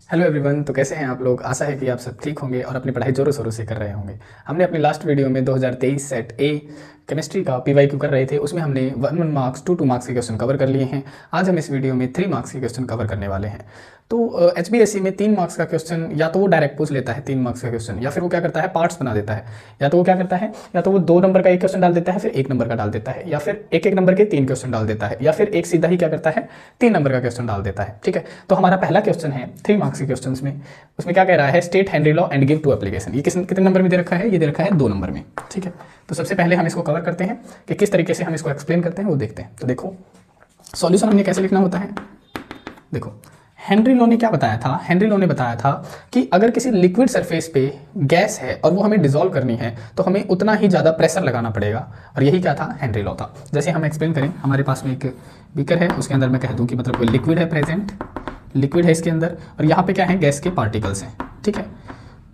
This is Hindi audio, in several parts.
Hello everyone. तो कैसे हैं आप लोग? आशा है कि आप सब ठीक होंगे और अपनी पढ़ाई जोरों शोरों से कर रहे होंगे। हमने अपनी लास्ट वीडियो में 2023 सेट ए केमिस्ट्री का पीवाईक्यू कर रहे थे, उसमें हमने 1 मार्क्स 2 मार्क्स के क्वेश्चन कवर कर लिए हैं। आज हम इस वीडियो में 3 मार्क्स के क्वेश्चन कवर करने वाले हैं। तो HBSC में 3 मार्क्स का क्वेश्चन या तो वो डायरेक्ट पूछ लेता है 3 मार्क्स का क्वेश्चन, या फिर वो क्या करता है पार्ट्स बना देता है। या तो वो क्या करता है, या तो वो 2 नंबर का एक क्वेश्चन डाल देता है, फिर 1 नंबर का डाल देता है, या फिर एक नंबर के 3 क्वेश्चन डाल देता है, या फिर एक सीधा ही क्या करता है 3 नंबर का क्वेश्चन डाल देता है। ठीक है, तो हमारा पहला क्वेश्चन है 3 मार्क्स के क्वेश्चन में। उसमें क्या कह रहा है, state Henry law and give two application. ये कितने नंबर में दे रखा है? ये दे रखा है 2 नंबर में। ठीक है, तो सबसे पहले हम इसको कवर करते हैं कि किस तरीके से हम इसको एक्सप्लेन करते हैं, वो देखते हैं। तो देखो, सॉल्यूशन हमने कैसे लिखना होता है। देखो, हेनरी लॉ ने क्या बताया था? हेनरी लॉ ने बताया था कि अगर किसी लिक्विड सरफेस पे गैस है और वो हमें डिसॉल्व करनी है तो हमें उतना ही ज़्यादा प्रेशर लगाना पड़ेगा, और यही क्या था, हेनरी लॉ था। जैसे हम एक्सप्लेन करें, हमारे पास में एक बीकर है, उसके अंदर मैं कह दूं कि मतलब कोई लिक्विड है प्रेजेंट, लिक्विड है इसके अंदर, और यहाँ पे क्या है, गैस के पार्टिकल्स हैं। ठीक है,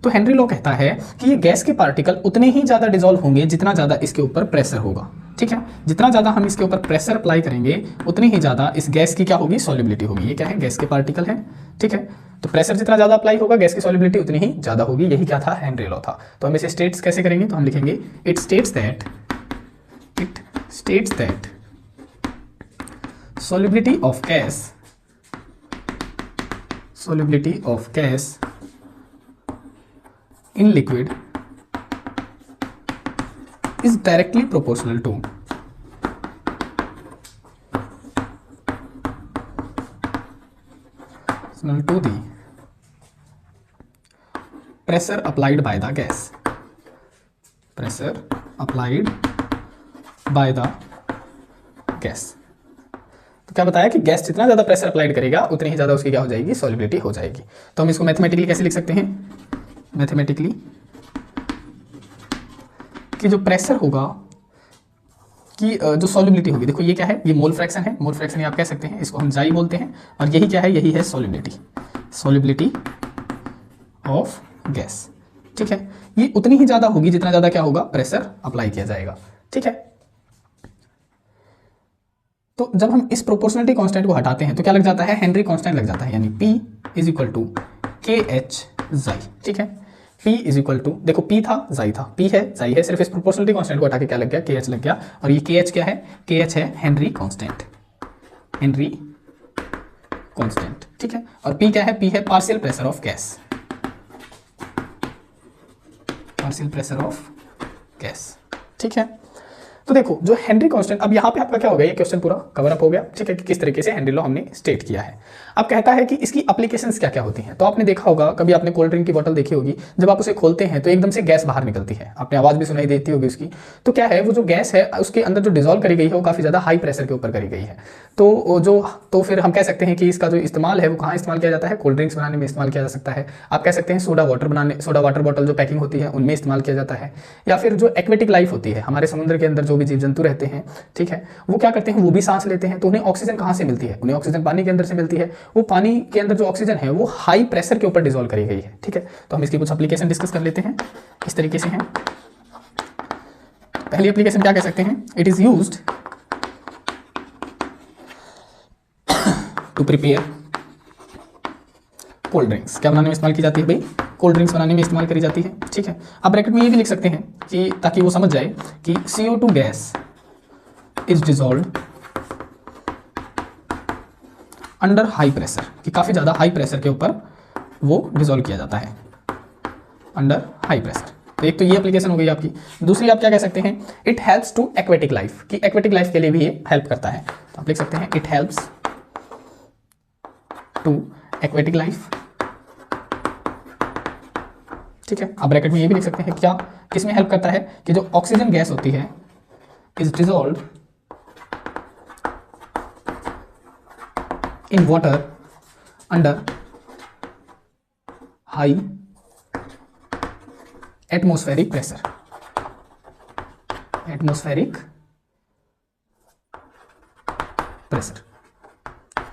तो हेनरी लॉ कहता है कि ये गैस के पार्टिकल उतने ही ज़्यादा डिसॉल्व होंगे जितना ज़्यादा इसके ऊपर प्रेशर होगा। ठीक है, जितना ज़्यादा हम इसके ऊपर प्रेशर अप्लाई करेंगे उतनी ही ज़्यादा इस गैस की क्या होगी, सॉल्युबिलिटी होगी। ये क्या है, गैस के पार्टिकल है। ठीक है, तो प्रेशर जितना ज़्यादा अप्लाई होगा गैस की सॉल्युबिलिटी उतनी ही ज़्यादा होगी। यही क्या था, हेनरी लॉ था। तो हम इसे स्टेट्स कैसे करेंगे, तो हम लिखेंगे it states that solubility of gas in liquid is directly proportional to the pressure applied by the gas. तो क्या बताया कि गैस जितना ज़्यादा प्रेशर अप्लाइड करेगा उतनी ही ज़्यादा उसकी क्या हो जाएगी, सॉल्युबिलिटी हो जाएगी। तो हम इसको मैथमेटिकली कैसे लिख सकते हैं, मैथमेटिकली कि जो प्रेशर होगा कि जो सॉल्युबिलिटी होगी, देखो ये क्या है, ये मोल फ्रैक्शन है। मोल फ्रैक्शन आप कह सकते हैं, इसको हम जाई बोलते हैं, और यही क्या है, यही है सॉल्युबिलिटी ऑफ गैस। ठीक है, ये उतनी ही ज़्यादा होगी जितना ज़्यादा क्या होगा, प्रेशर अप्लाई किया जाएगा। ठीक है, तो जब हम इस प्रोपोर्शनलिटी कांस्टेंट को हटाते हैं तो क्या लग जाता है, हेनरी कांस्टेंट लग जाता है, यानी P इज इक्वल टू के एच जाई। ठीक है, P इज इक्वल टू, देखो P था जाई था, P है जाई है, सिर्फ इस प्रोपोर्शनलिटी कांस्टेंट को हटा के क्या लग गया, के एच लग गया। और ये के एच क्या है, के एच है हेनरी कांस्टेंट, ठीक है। और P क्या है, P है पार्शियल प्रेशर ऑफ गैस, ठीक है। तो देखो, जो हेनरी कांस्टेंट, अब यहाँ पे आपका क्या हो गया, ये क्वेश्चन पूरा कवर अप हो गया। ठीक है, कि किस तरीके से हेनरी लॉ हमने स्टेट किया है। अब कहता है कि इसकी एप्लीकेशंस क्या क्या होती हैं। तो आपने देखा होगा, कभी आपने कोल्ड ड्रिंक की बोतल देखी होगी, जब आप उसे खोलते हैं तो एकदम से गैस बाहर निकलती है, आपने आवाज़ भी सुनाई देती होगी उसकी। तो क्या है, वो जो गैस है उसके अंदर जो डिजोल्व करी गई है वो काफ़ी ज़्यादा हाई प्रेशर के ऊपर करी गई है। तो फिर हम कह सकते हैं कि इसका जो इस्तेमाल है वो कहाँ इस्तेमाल किया जाता है, कोल्ड ड्रिंक्स बनाने में इस्तेमाल किया जा सकता है। आप कह सकते हैं सोडा वाटर बॉटल जो पैकिंग होती है उनमें इस्तेमाल किया जाता है। या फिर जो एक्वेटिक लाइफ होती है, हमारे समुद्र के अंदर जो भी जीव जंतु रहते हैं, ठीक है, वो क्या करते हैं, वो भी सांस लेते हैं, तो उन्हें ऑक्सीजन कहाँ से मिलती है, उन्हें ऑक्सीजन पानी के अंदर से मिलती है। वो पानी के अंदर जो ऑक्सीजन है वो हाई प्रेशर के ऊपर डिसॉल्व करी गई है। ठीक है, तो हम इसकी कुछ एप्लीकेशन डिस्कस कर लेते हैं, इस तरीके से हैं। पहली एप्लीकेशन क्या कह सकते हैं, it is used to prepare cold drinks. क्या बनाने में इस्तेमाल की जाती है भाई, कोल्ड ड्रिंक्स बनाने में इस्तेमाल करी जाती है। ठीक है, अब ब्रैकेट में ये भी लिख सकते हैं कि ताकि वो समझ जाए कि CO2 gas is dissolved under high pressure, कि काफ़ी ज़्यादा हाई प्रेशर के ऊपर वो डिसॉल्व किया जाता है, अंडर हाई प्रेशर। तो एक तो ये एप्लीकेशन हो गई आपकी। दूसरी आप क्या कह सकते हैं, it helps to aquatic life, कि एक्वेटिक लाइफ के लिए भी ये हेल्प करता है। तो आप लिख सकते हैं it helps to aquatic life. ठीक है, अब ब्रैकेट में ये भी लिख सकते हैं क्या, किसमें हेल्प करता है, कि जो ऑक्सीजन गैस होती है is dissolved in water under high atmospheric pressure.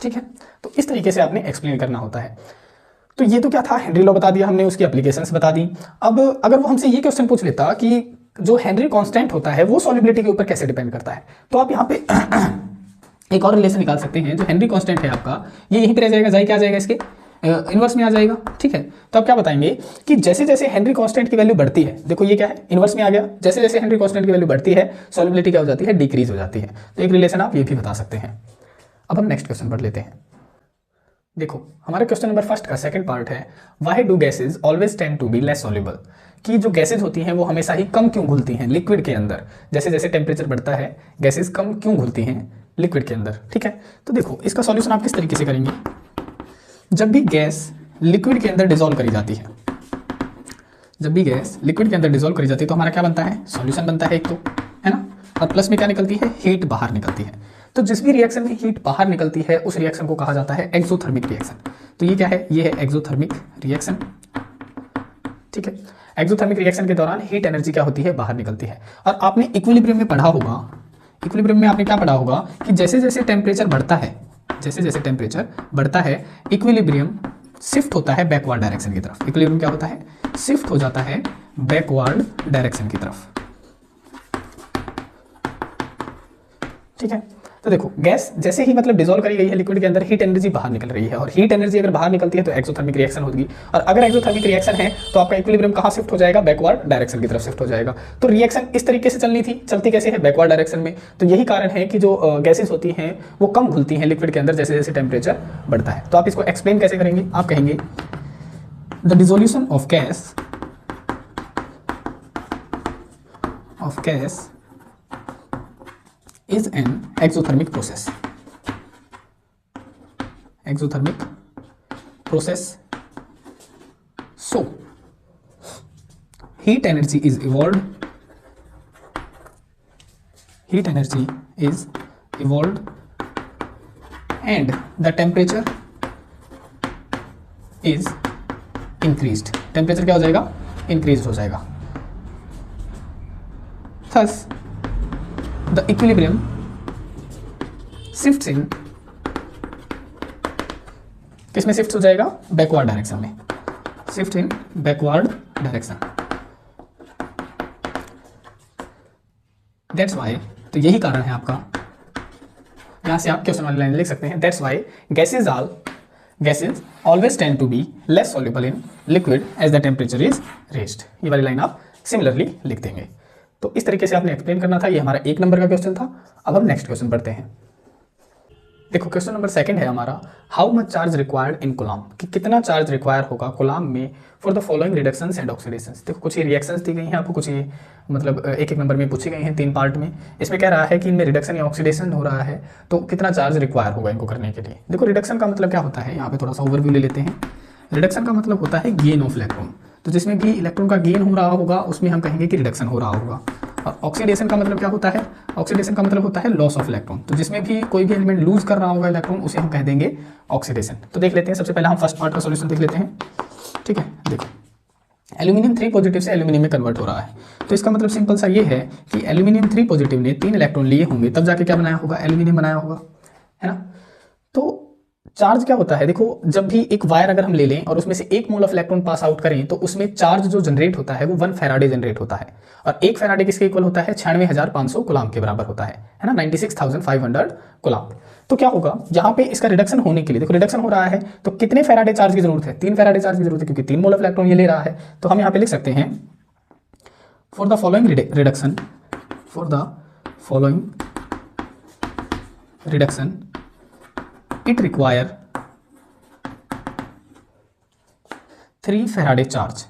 ठीक है, तो इस तरीके से आपने एक्सप्लेन करना होता है। तो ये तो क्या था, हेनरी लॉ बता दिया हमने, उसकी एप्लीकेशंस बता दी। अब अगर वो हमसे ये क्वेश्चन पूछ लेता कि जो हेनरी कांस्टेंट होता है वो सॉल्युबिलिटी के ऊपर कैसे डिपेंड करता है, तो आप यहाँ पे एक और रिलेशन निकाल सकते हैं। जो हेनरी कांस्टेंट है आपका, ये यहीं पे रह जाएगा, जाई क्या आ जाएगा इसके, इन्वर्स में आ जाएगा। ठीक है, तो आप क्या बताएंगे कि जैसे जैसे हेनरी कांस्टेंट की वैल्यू बढ़ती है, देखो ये क्या है, इन्वर्स में आ गया, जैसे जैसे हेनरी कांस्टेंट की वैल्यू बढ़ती है सॉल्युबिलिटी क्या हो जाती है, डिक्रीज हो जाती है। तो एक रिलेशन आप ये भी बता सकते हैं। अब हम नेक्स्ट क्वेश्चन पढ़ लेते हैं। देखो हमारे क्वेश्चन नंबर फर्स्ट का सेकंड पार्ट है, why do gases always tend to be less soluble, कि जो गैसेज होती हैं वो हमेशा ही कम क्यों घुलती हैं लिक्विड के अंदर, जैसे जैसे टेम्परेचर बढ़ता है गैसेज कम क्यों घुलती हैं लिक्विड के अंदर। ठीक है, तो देखो इसका सॉल्यूशन आप किस तरीके से करेंगे, जब भी गैस लिक्विड के अंदर डिसॉल्व करी जाती है, जब भी गैस लिक्विड के अंदर डिसॉल्व करी जाती है तो हमारा क्या बनता है, सॉल्यूशन बनता है एक, तो है ना, और प्लस में क्या निकलती है, हीट बाहर निकलती है। तो जिस भी रिएक्शन में हीट बाहर निकलती है उस रिएक्शन को कहा जाता है एक्सोथर्मिक रिएक्शन। तो ये क्या है, ये है एक्सोथर्मिक रिएक्शन। ठीक है, एक्सोथर्मिक रिएक्शन के दौरान हीट एनर्जी क्या होती है, बाहर निकलती है। और आपने इक्विलिब्रियम में पढ़ा होगा, इक्विलिब्रियम में आपने क्या पढ़ा होगा कि जैसे जैसे टेम्परेचर बढ़ता है, जैसे जैसे टेम्परेचर बढ़ता है इक्विलिब्रियम शिफ्ट होता है बैकवर्ड डायरेक्शन की तरफ। इक्विलिब्रियम क्या होता है, शिफ्ट हो जाता है बैकवर्ड डायरेक्शन की तरफ। ठीक है, तो देखो गैस जैसे ही मतलब डिसॉल्व करी गई है लिक्विड के अंदर, हीट एनर्जी बाहर निकल रही है, और हीट एनर्जी अगर बाहर निकलती है तो एक्सोथर्मिक रिएक्शन होगी, और अगर एक्सोथर्मिक रिएक्शन है तो आपका इक्विलिब्रियम कहाँ शिफ्ट हो जाएगा, बैकवर्ड डायरेक्शन की तरफ शिफ्ट हो जाएगा। तो रिएक्शन इस तरीके से चलनी थी, चलती कैसे है, बैकवर्ड डायरेक्शन में। तो यही कारण है कि जो गैसेज होती हैं वो कम घुलती हैं लिक्विड के अंदर जैसे जैसे टेम्परेचर बढ़ता है। तो आप इसको एक्सप्लेन कैसे करेंगे, आप कहेंगे the dissolution of gas is an exothermic process. Exothermic process. So, heat energy is evolved. Heat energy is evolved, and the temperature is increased. Temperature क्या हो जाएगा, increased हो जाएगा. Thus, the equilibrium shifts in, किसमें शिफ्ट हो जाएगा, बैकवर्ड डायरेक्शन में, shift in backward direction. That's why, तो यही कारण है आपका, यहां से आप क्वेश्चन वाली लाइन लिख सकते हैं, that's why gases always tend to be less soluble in liquid as the temperature is raised. ये वाली लाइन आप सिमिलरली लिख देंगे। तो इस तरीके से आपने एक्सप्लेन करना था। ये हमारा 1 नंबर का क्वेश्चन था। अब हम नेक्स्ट क्वेश्चन पढ़ते हैं। देखो क्वेश्चन नंबर 2 है हमारा, how much charge required in coulomb, कि कितना चार्ज रिक्वायर होगा कूलाम में for the following reductions and oxidations. देखो कुछ ये रिएक्शंस दी गई हैं आपको, कुछ ये मतलब एक नंबर में पूछी गई हैं 3 पार्ट में। इसमें कह रहा है कि इनमें रिडक्शन या ऑक्सीडेशन हो रहा है तो कितना चार्ज रिक्वायर होगा इनको करने के लिए। देखो रिडक्शन का मतलब क्या होता है, यहाँ पे थोड़ा सा ओवरव्यू ले लेते हैं। रिडक्शन का मतलब होता है गेन ऑफ इलेक्ट्रॉन, तो जिसमें भी इलेक्ट्रॉन का गेन हो रहा होगा उसमें हम कहेंगे कि रिडक्शन हो रहा होगा। और ऑक्सीडेशन का मतलब क्या होता है, ऑक्सीडेशन का मतलब होता है लॉस ऑफ इलेक्ट्रॉन, तो जिसमें भी कोई भी एलिमेंट लूज कर रहा होगा इलेक्ट्रॉन उसे हम कह देंगे ऑक्सीडेशन। तो देख लेते हैं, सबसे पहले हम फर्स्ट पार्ट का सॉल्यूशन देख लेते हैं। ठीक है, देखो एल्यूमिनियम 3 पॉजिटिव से एल्यूमिनियम में कन्वर्ट हो रहा है, तो इसका मतलब सिंपल सा ये है कि एल्यूमिनियम 3 पॉजिटिव ने 3 इलेक्ट्रॉन लिए होंगे तब जाके क्या बनाया होगा, एल्यूमिनियम बनाया होगा, है ना। तो चार्ज क्या होता है, देखो जब भी एक वायर अगर हम ले लें और उसमें से 1 mole of electron pass out करें तो उसमें चार्ज जो जनरेट होता है वो 1 फैराडे जनरेट होता है, और 1 फैराडे किसके इक्वल होता है, 96,500 कूलाम के बराबर होता है ना, 96,500 कूलाम। तो क्या होगा यहाँ पे इसका रिडक्शन होने के लिए, देखो रिडक्शन हो रहा है तो कितने फैराडे चार्ज की जरूरत है, 3 फैराडे चार्ज की जरूरत है, क्योंकि 3 मोल ऑफ इलेक्ट्रॉन ये ले रहा है। तो हम यहाँ पे लिख सकते हैं for the following reduction, for the following reduction it require 3 Faraday charge.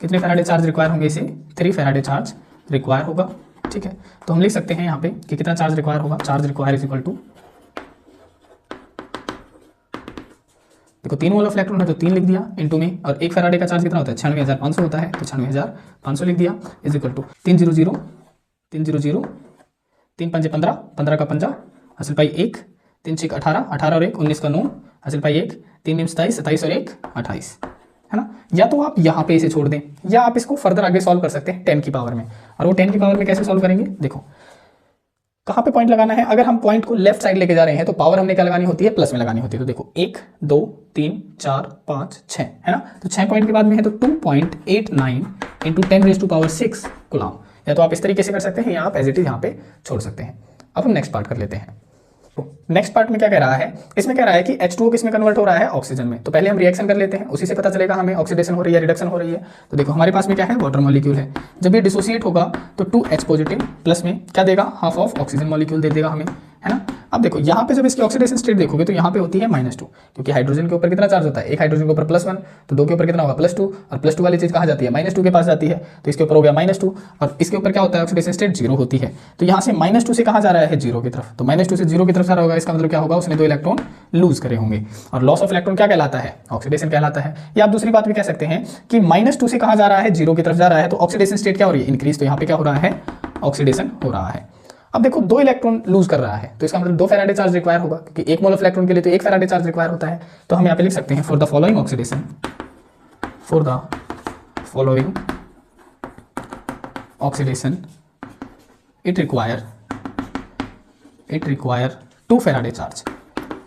कितने फैराडे चार्ज रिक्वायर होंगे इसे, 3 फैराडे चार्ज रिक्वायर होगा। ठीक है, तो हम लिख सकते हैं यहाँ पे कि कितना चार्ज रिक्वायर होगा, charge require is equal to, देखो 3 मोल ऑफ इलेक्ट्रॉन है तो 3 लिख दिया इनटू में, और 1 फैराडे का चार्ज कितना होता है, 96,500 होता है, तो 96,500 लिख दिया इज इक्वल टू 300 300 3 पंजे 15, 15 का पंजा हासिल पाई 1, 3 6 18, 18 और 1 19 का 9 हासिल पाई 1, 3 9 27, 27 और 1 28, है ना। या तो आप यहाँ पे इसे छोड़ दें या आप इसको फर्दर आगे सॉल्व कर सकते हैं 10 की पावर में। और वो 10 की पावर में कैसे सॉल्व करेंगे, देखो कहाँ पे पॉइंट लगाना है, अगर हम पॉइंट को लेफ्ट साइड लेके जा रहे हैं तो पावर हमने क्या लगानी होती है, प्लस में लगानी होती है। तो देखो 1 2 3 4 5 6, है ना, तो 6 पॉइंट के बाद में है तो 2.89 इंटू 10⁻⁶ कूलाम। या तो आप इस तरीके से कर सकते हैं या आप एज इट इज यहाँ पे छोड़ सकते हैं। अब हम नेक्स्ट पार्ट कर लेते हैं। नेक्स्ट पार्ट में क्या कह रहा है, इसमें कह रहा है कि H2O किस में कन्वर्ट हो रहा है, ऑक्सीजन में। तो पहले हम रिएक्शन कर लेते हैं, उसी से पता चलेगा हमें ऑक्सीडेशन हो रही है, रिडक्शन हो रही है। तो देखो हमारे पास में क्या है, वाटर मॉलिक्यूल है। जब ये डिसोसिएट होगा तो 2H पॉजिटिव प्लस में क्या देगा, हाफ ऑफ ऑक्सीजन मॉलिक्यूल दे देगा हमें, है ना। अब देखो यहाँ पे जब इसकी ऑक्सीडेशन स्टेट देखोगे तो यहाँ पे होती है -2, क्योंकि हाइड्रोजन के ऊपर कितना चार्ज होता है, एक हाइड्रोजन के ऊपर +1, तो 2 के ऊपर कितना होगा +2, और +2 वाली चीज कहाँ जाती है, -2 के पास जाती है। तो इसके ऊपर हो गया -2, और इसके ऊपर क्या होता है, ऑक्सीडेशन स्टेट 0 होती है। तो यहाँ से -2 से कहाँ जा रहा है, 0 की तरफ। तो -2 से 0 की तरफ जा रहा होगा, इसका मतलब क्या होगा, उसने 2 इलेक्ट्रॉन लूज करे होंगे। और लॉस ऑफ इलेक्ट्रॉन क्या कहलाता है, ऑक्सीडेशन कहलाता है। या आप दूसरी बात भी कह सकते हैं कि -2 से कहाँ जा रहा है, 0 की तरफ जा रहा है, तो ऑक्सीडेशन स्टेट क्या हो रही है, इंक्रीज। तो यहाँ पे क्या हो रहा है, ऑक्सीडेशन हो रहा है। अब देखो 2 इलेक्ट्रॉन लूज कर रहा है, तो इसका मतलब 2 फैराडे चार्ज रिक्वायर होगा, क्योंकि 1 मोल ऑफ इलेक्ट्रॉन के लिए तो 1 फैराडे चार्ज रिक्वायर होता है। तो हम यहाँ पे लिख सकते हैं, for the following oxidation, for the following oxidation it require 2 Faraday charge,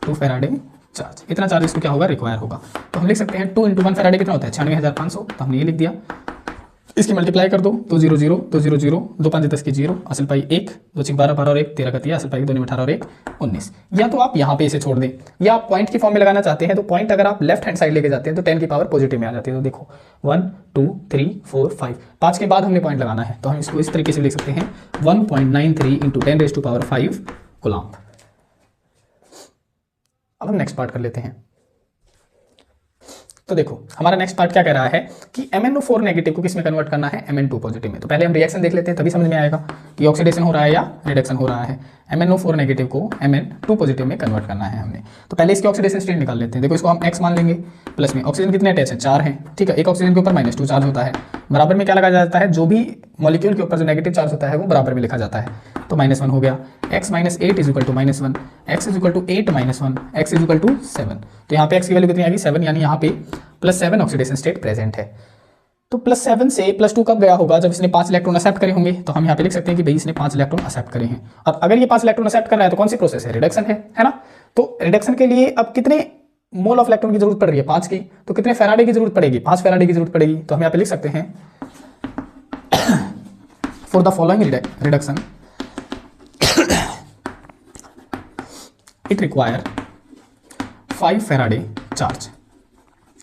2 Faraday charge. इतना चार्ज इसको क्या होगा, रिक्वायर होगा। तो हम लिख सकते हैं 2 × 1 फैराडे कितना होता है, 96,500। तो हमने ये लिख दिया, इसकी मल्टीप्लाई कर दो, 2 0 0 2 0 0 2 5 10 की 0, असल पाई 1 2 6 12 12 और 1 13 का 13, असल पाई 2 9 18 और 1 19। या तो आप यहाँ पे इसे छोड़ दें, या आप पॉइंट की फॉर्म में लगाना चाहते हैं तो पॉइंट अगर आप लेफ्ट हैंड साइड लेके जाते हैं तो 10 की पावर पॉजिटिव में आ जाती है। तो देखो 1 2 3 4 5, 5 के बाद हमने पॉइंट लगाना है, तो हम इसको इस तरीके से लिख सकते हैं 1.93 × 10⁵ कूलम्ब। अब हम नेक्स्ट पार्ट कर लेते हैं। तो देखो हमारा नेक्स्ट पार्ट क्या कह रहा है कि MnO4 नेगेटिव को किस में कन्वर्ट करना है, Mn2 पॉजिटिव में। तो पहले हम रिएक्शन देख लेते हैं, तभी समझ में आएगा कि ऑक्सीडेशन हो रहा है या रिडक्शन हो रहा है। MnO4 नेगेटिव को Mn2 पॉजिटिव में कन्वर्ट करना है हमने। तो पहले इसकी ऑक्सीडेशन स्टेट निकाल लेते हैं। देखो इसको हम x मान लेंगे, प्लस में ऑक्सीजन कितने अटैच है, 4 हैं, ठीक है। एक ऑक्सीजन के ऊपर -2 चार्ज होता है, बराबर में क्या लगा जाता है, जो भी मॉलिक्यूल के ऊपर जो नेगेटिव चार्ज होता है वो बराबर में लिखा जाता है। तो -1 हो गया, x - 8 = -1, x = 8 - 1, x = 7। तो यहाँ पे x की वैल्यू कितनी आ गई, 7, यानी यहाँ पे +7 ऑक्सीडेशन स्टेट प्रेजेंट है। तो +7 से +2 कब गया होगा, जब इसने 5 इलेक्ट्रॉन एक्सेप्ट करे होंगे। तो हम यहाँ पे लिख सकते हैं कि भाई इसने 5 इलेक्ट्रॉन एक्सेप्ट करे हैं। अब अगर ये 5 इलेक्ट्रॉन एक्सेप्ट कर रहा है तो कौन सी प्रोसेस है, रिडक्शन है ना। तो रिडक्शन के लिए अब कितने मोल ऑफ इलेक्ट्रॉन की जरूरत पड़ रही है, 5 की। तो कितने फैराडे की जरूरत पड़ेगी, 5 फैराडे की जरूरत पड़ेगी। तो हम यहाँ पे लिख सकते हैं for the following reduction it require 5 Faraday charge.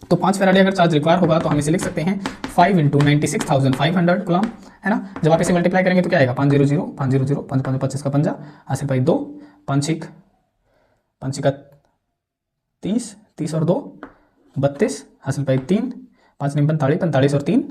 तो 5 फैराडे अगर चार्ज रिक्वायर होगा तो हम इसे लिख सकते हैं 5 × 96,500 कूलम्ब, है ना। जब आप इसे मल्टीप्लाई करेंगे तो क्या आएगा, 5 0 0 5 0 0 5 5 25 का 50, हासिल पाई 2 5 1 का 30 30 और 2 32, हासिल पाई 3 5 9 45 45 और 3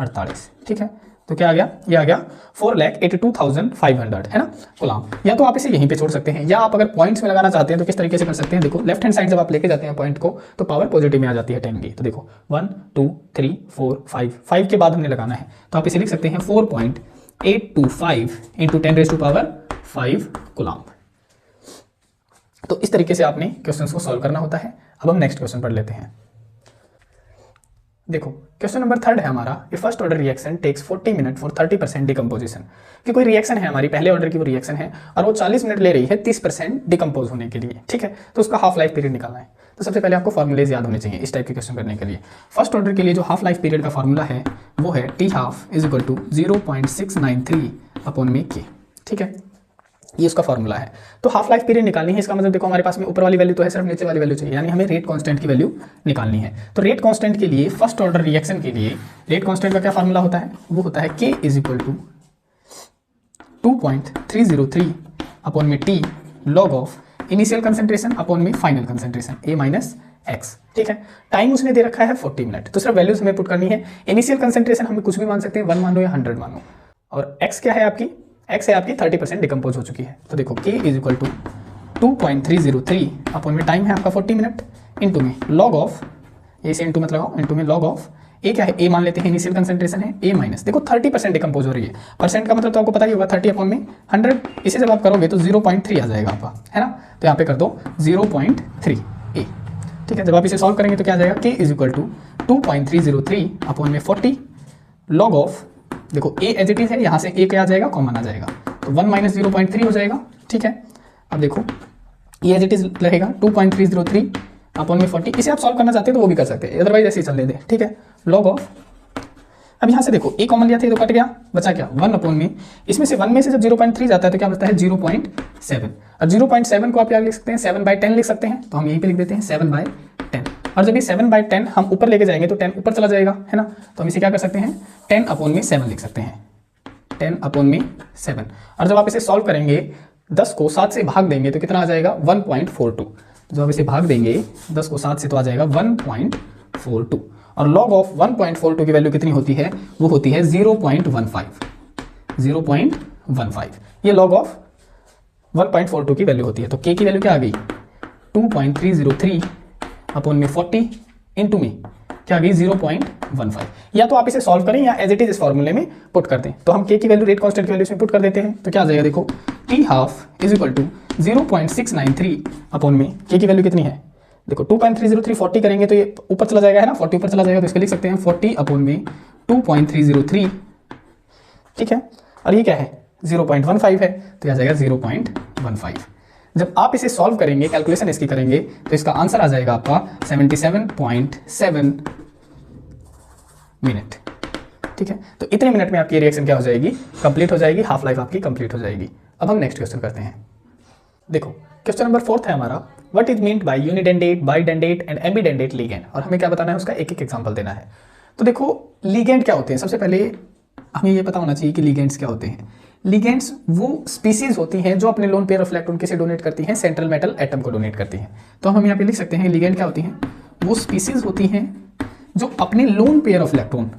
48, ठीक है। तो क्या आ गया, ये आ गया 4,82,500, है ना कूलम्ब। या तो आप इसे यहीं पे छोड़ सकते हैं, या आप अगर पॉइंट्स में लगाना चाहते हैं तो किस तरीके से कर सकते हैं। देखो लेफ्ट हैंड साइड जब आप लेके जाते हैं पॉइंट को तो पावर पॉजिटिव में आ जाती है 10 की। तो देखो 1 2 3 4 5 के बाद हमने लगाना है, तो आप इसे लिख सकते हैं 4.825 × 10⁵ कूलम्ब। तो इस तरीके से आपने क्वेश्चन को सॉल्व करना होता है। अब हम नेक्स्ट क्वेश्चन पढ़ लेते हैं। देखो क्वेश्चन नंबर 3 है हमारा, a first order reaction takes 40 minute for 30% decomposition. कि कोई रिएक्शन है हमारी, पहले ऑर्डर की वो रिएक्शन है और वो 40 मिनट ले रही है 30% डिकम्पोज होने के लिए, ठीक है। तो उसका हाफ लाइफ पीरियड निकालना है। तो सबसे पहले आपको फॉर्मूलेज याद होने चाहिए इस टाइप के क्वेश्चन करने के लिए। फर्स्ट ऑर्डर के लिए जो हाफ लाइफ पीरियड का फॉर्मूला है वो है T½ = 0.693/K, ठीक है। ये उसका फॉर्मूला है। तो हाफ लाइफ पीरियड निकालनी है, इसका मतलब देखो हमारे पास में ऊपर वाली वैल्यू तो है, सिर्फ नीचे वाली वैल्यू चाहिए, यानी हमें रेट कांस्टेंट की वैल्यू निकालनी है। तो रेट कांस्टेंट के लिए फर्स्ट ऑर्डर रिएक्शन के लिए रेट कांस्टेंट का क्या फॉर्मूला होता है, वो होता है K = 2.303/T log of initial concentration / final concentration A - X, ठीक है। टाइम उसने दे रखा है 40 मिनट, तो सिर्फ वैल्यूज हमें पुट करनी है। इनिशियल कंसेंट्रेशन हमें कुछ भी मान सकते हैं, 1 मान लो या 100 मान लो, और X क्या है आपकी, X है आपकी 30% डिकम्पोज हो चुकी है। तो देखो K = 2.303 टाइम है आपका 40 मिनट, इंटू में लॉग ऑफ, ए से इंटू मत लगाओ, इंटू में लॉग ऑफ ए क्या है, ए मान लेते हैं इनिशियल कंसेंट्रेशन है, ए माइनस देखो 30% डिकम्पोज हो रही है। परसेंट का मतलब तो आपको पता ही होगा 30/100, इसे जब आप करोगे तो 0.3 आ जाएगा आपका, है ना। तो यहाँ पे कर दो 0.3 ए, ठीक है। जब आप इसे सॉल्व करेंगे तो क्या आ जाएगा, K = 2.303/40 लॉग ऑफ, देखो ए एज इट इज है, यहाँ से ए क्या आ जाएगा, कॉमन आ जाएगा, तो 1 - 0.3 हो जाएगा, ठीक है। अब देखो ये एज इट इज रहेगा 2.303/40। इसे आप सॉल्व करना चाहते हैं तो वो भी कर सकते हैं, अदरवाइज ऐसे ही चलने दें, ठीक है। लॉग ऑफ अब यहाँ से देखो ए कॉमन लिया था, तो कट गया, बचा क्या 1 अपॉन में, इसमें से 1 में से जब 0.3 जाता है तो क्या बचता है 0.7, और 0.7 को आप क्या लिख सकते हैं 7/10 लिख सकते हैं, तो हम यहीं पे लिख देते हैं 7/10, और जब ये 7/10 हम ऊपर लेके जाएंगे तो 10 ऊपर चला जाएगा, है ना, तो हम इसे क्या कर सकते हैं 10 अपॉन में 7 लिख सकते हैं, 10 अपॉन में 7। और जब आप इसे सॉल्व करेंगे 10 को 7 से भाग देंगे तो कितना आ जाएगा 1.42, जब आप इसे भाग देंगे 10 को 7 से तो आ जाएगा 1.42, और log ऑफ 1.42 की वैल्यू कितनी होती है, वो होती है 0.15, ये log ऑफ 1.42 की वैल्यू होती है। तो k की वैल्यू क्या आ गई 2.303 अपॉन में 40 इंटू में क्या आ गई 0.15। या तो आप इसे सॉल्व करें या एज इट इज इस फॉर्मूले में पुट कर दें, तो हम k की वैल्यू रेट कांस्टेंट की वैल्यू में पुट कर देते हैं, तो क्या आ जाएगा देखो t half is equal to 0.693 upon में k की वैल्यू कितनी है, देखो 2.303 40 करेंगे तो ये ऊपर चला जाएगा, है ना, 40 ऊपर चला जाएगा, तो इसको लिख सकते हैं 40 अपॉन में 2.303, ठीक है, और ये क्या है 0.15 है, तो आ जाएगा 0.15। जब आप इसे सॉल्व करेंगे, कैलकुलेशन इसकी करेंगे, तो इसका आंसर आ जाएगा आपका 77.7 मिनट, ठीक है। तो इतने मिनट में आपकी रिएक्शन क्या हो जाएगी, कंप्लीट हो जाएगी, हाफ लाइफ आपकी कंप्लीट हो जाएगी। अब हम नेक्स्ट क्वेश्चन करते हैं। देखो क्वेश्चन नंबर 4 है हमारा, what is meant by unidentate, bidentate and ambidentate ligand, और हमें क्या बताना है उसका एक एक एग्जांपल देना है। तो देखो लिगेंड क्या होते हैं, सबसे पहले हमें ये पता होना चाहिए कि लिगेंड्स क्या होते हैं। लिगेंड्स वो स्पीसीज होती हैं जो अपने लोन पेयर ऑफ इलेक्ट्रॉन किसे डोनेट करती हैं, सेंट्रल मेटल एटम को डोनेट करती हैं। तो हम यहाँ पे लिख सकते हैं लिगेंड क्या होती हैं, वो स्पीसीज होती हैं जो अपने लोन पेयर ऑफ इलेक्ट्रॉन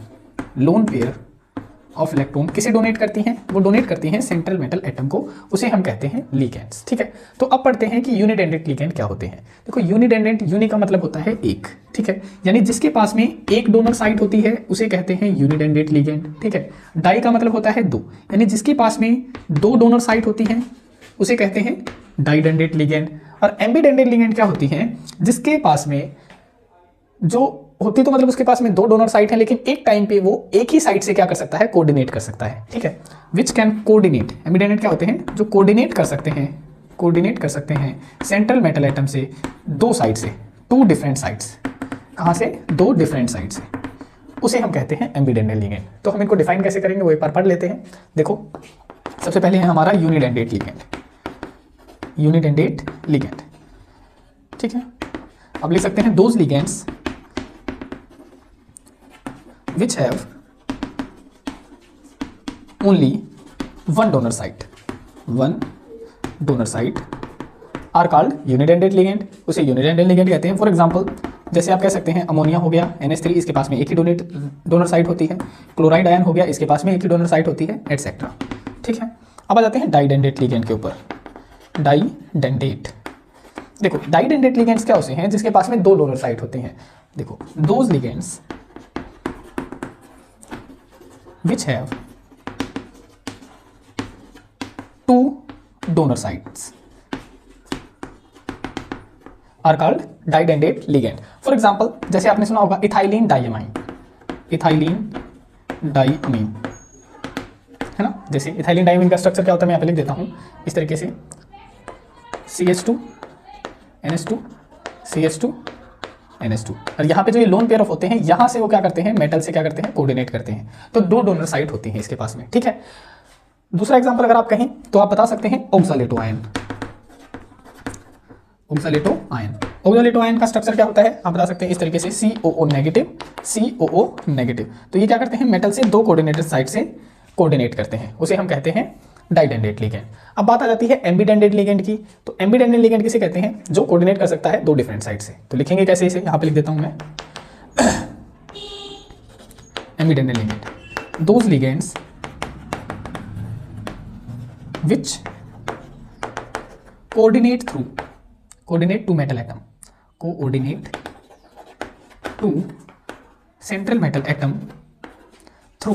किसे डोनेट करती हैं, वो डोनेट करती हैं सेंट्रल मेटल एटम को, उसे हम कहते हैं लिगेंड्स, ठीक है। तो अब पढ़ते हैं कि यूनिडेंडेंट लिगेंड क्या होते हैं। देखो यूनिडेंडेंट, यूनि का मतलब होता है एक, ठीक है, यानी जिसके पास में एक डोनर साइट होती है उसे कहते हैं यूनिडेंडेंट लिगेंड, ठीक है। डाई का मतलब होता है 2, यानी जिसके पास में 2 डोनर साइट होती हैं उसे कहते हैं डाइडेंडेंट लिगेंड। और एम्बिडेंडेंट लिगेंड क्या होती हैं, जिसके पास में जो होती तो मतलब उसके पास में 2 डोनर साइट है, लेकिन एक टाइम पे वो एक ही साइट से क्या कर सकता है, कोऑर्डिनेट कर सकता है, ठीक है, विच कैन कोऑर्डिनेट। एम्बिडेंडेंट क्या होते हैं, जो कोऑर्डिनेट कर सकते हैं सेंट्रल मेटल एटम से 2 साइड से, 2 डिफरेंट साइड्स, कहाँ से 2 डिफरेंट साइड से, उसे हम कहते हैं एम्बिडेंडेंट लिगेंड। तो हम इनको डिफाइन कैसे करेंगे वो एक बार पढ़ लेते हैं। देखो सबसे पहले है हमारा यूनिडेंडेंट लिगेंड, ठीक है। अब लिख सकते हैं those ligands which have only one donor site are called unidentate ligand, उसे यूनिडेंडेंट लिगेंड कहते हैं। फॉर एग्जांपल जैसे आप कह सकते हैं अमोनिया हो गया NH3, इसके पास में एक ही डोनर साइट होती है, क्लोराइड आयन हो गया, इसके पास में एक ही डोनर साइट होती है, एटसेट्रा, ठीक है। अब आ जाते हैं डाइडेंडेट लिगेंड के ऊपर। डाइडेंडेट, देखो डाइडेंडेट लिगेंड्स क्या होते हैं, जिसके पास में 2 डोनर साइट होते हैं। देखो those ligands which have 2 donor sites are called didentate ligand. For example जैसे आपने सुना होगा इथाइलिन डाइअमाइन, है ना। जैसे इथाइलिन डाइअमाइन का स्ट्रक्चर क्या होता है मैं यहाँ पे लिख देता हूँ इस तरीके से, CH2 NH2 CH2 NH2, और यहाँ पे जो ये लोन पेयर ऑफ होते हैं यहाँ से वो क्या करते हैं, मेटल से क्या करते हैं, कोऑर्डिनेट करते हैं। तो 2 डोनर साइट होती हैं इसके पास में, ठीक है। दूसरा एग्जांपल अगर आप कहें तो आप बता सकते हैं ऑक्सालेटो आयन का स्ट्रक्चर क्या होता है, आप बता सकते हैं इस तरीके से COO नेगेटिव। तो ये क्या करते हैं, मेटल से 2 कोऑर्डिनेटेड साइड से कोऑर्डिनेट करते हैं, उसे हम कहते हैं डाइडेंडेट लिगेंड। अब बात आ जाती है एम्बिडेंडेट लिगेंड की। तो एम्बिडेंडेट लिगेंड किसे कहते हैं, जो कोऑर्डिनेट कर सकता है 2 डिफरेंट साइड से। तो लिखेंगे कैसे, इसे यहाँ पे लिख देता हूँ मैं, ambidentate ligand, those ligands which coordinate to metal atom, coordinate to central metal atom through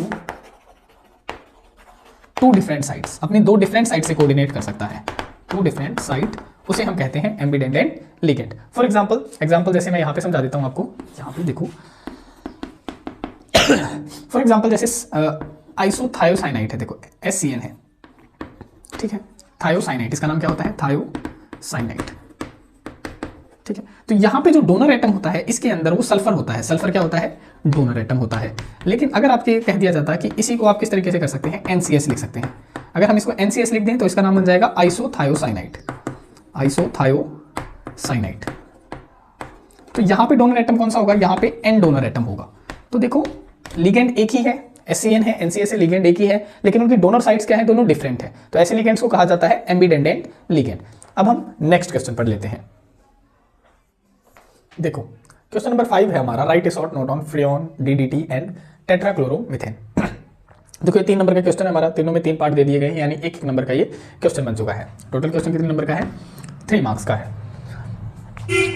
2 different sides, अपनी 2 डिफरेंट साइड से कोऑर्डिनेट कर सकता है, 2 डिफरेंट साइड, उसे हम कहते हैं एम्बिडेंडेंट लिगेंड। फॉर एग्जांपल जैसे मैं यहाँ पे समझा देता हूँ आपको, यहाँ पे देखो फॉर एग्जांपल जैसे आइसोथायोसाइनाइड है, देखो SCN है, ठीक है, थायोसाइनाइड, इसका नाम क्या होता है, थायोसाइनाइड, ठीक है। तो यहाँ पे जो डोनर एटम होता है इसके अंदर वो सल्फर होता है, सल्फर क्या होता है, डोनर एटम होता है। लेकिन अगर आपके कह दिया जाता है कि इसी को आप किस तरीके से कर सकते हैं, NCS लिख सकते हैं। अगर हम इसको NCS लिख दें तो इसका नाम बन जाएगा आइसोथायोसाइनाइड, आइसोथायोसाइनाइड। तो यहाँ पे डोनर एटम कौन सा होगा, यहाँ पे एन डोनर एटम होगा। तो देखो लिगेंड एक ही है, SCN है, NCS है, लिगेंड एक ही है, लेकिन उनकी डोनर साइट्स क्या है, दोनों डिफरेंट है। तो ऐसे लिगेंड्स को कहा जाता है एम्बिडेंडेंट लिगेंड। अब हम नेक्स्ट क्वेश्चन पढ़ लेते हैं। देखो क्वेश्चन नंबर 5 है हमारा, write a short note on freon, DDT and tetrachloromethane. देखो ये 3 नंबर का क्वेश्चन है हमारा, तीनों में 3 पार्ट दे दिए गए हैं, यानी 1 नंबर का ये क्वेश्चन बन चुका है। टोटल क्वेश्चन कितने नंबर का है, 3 मार्क्स का है।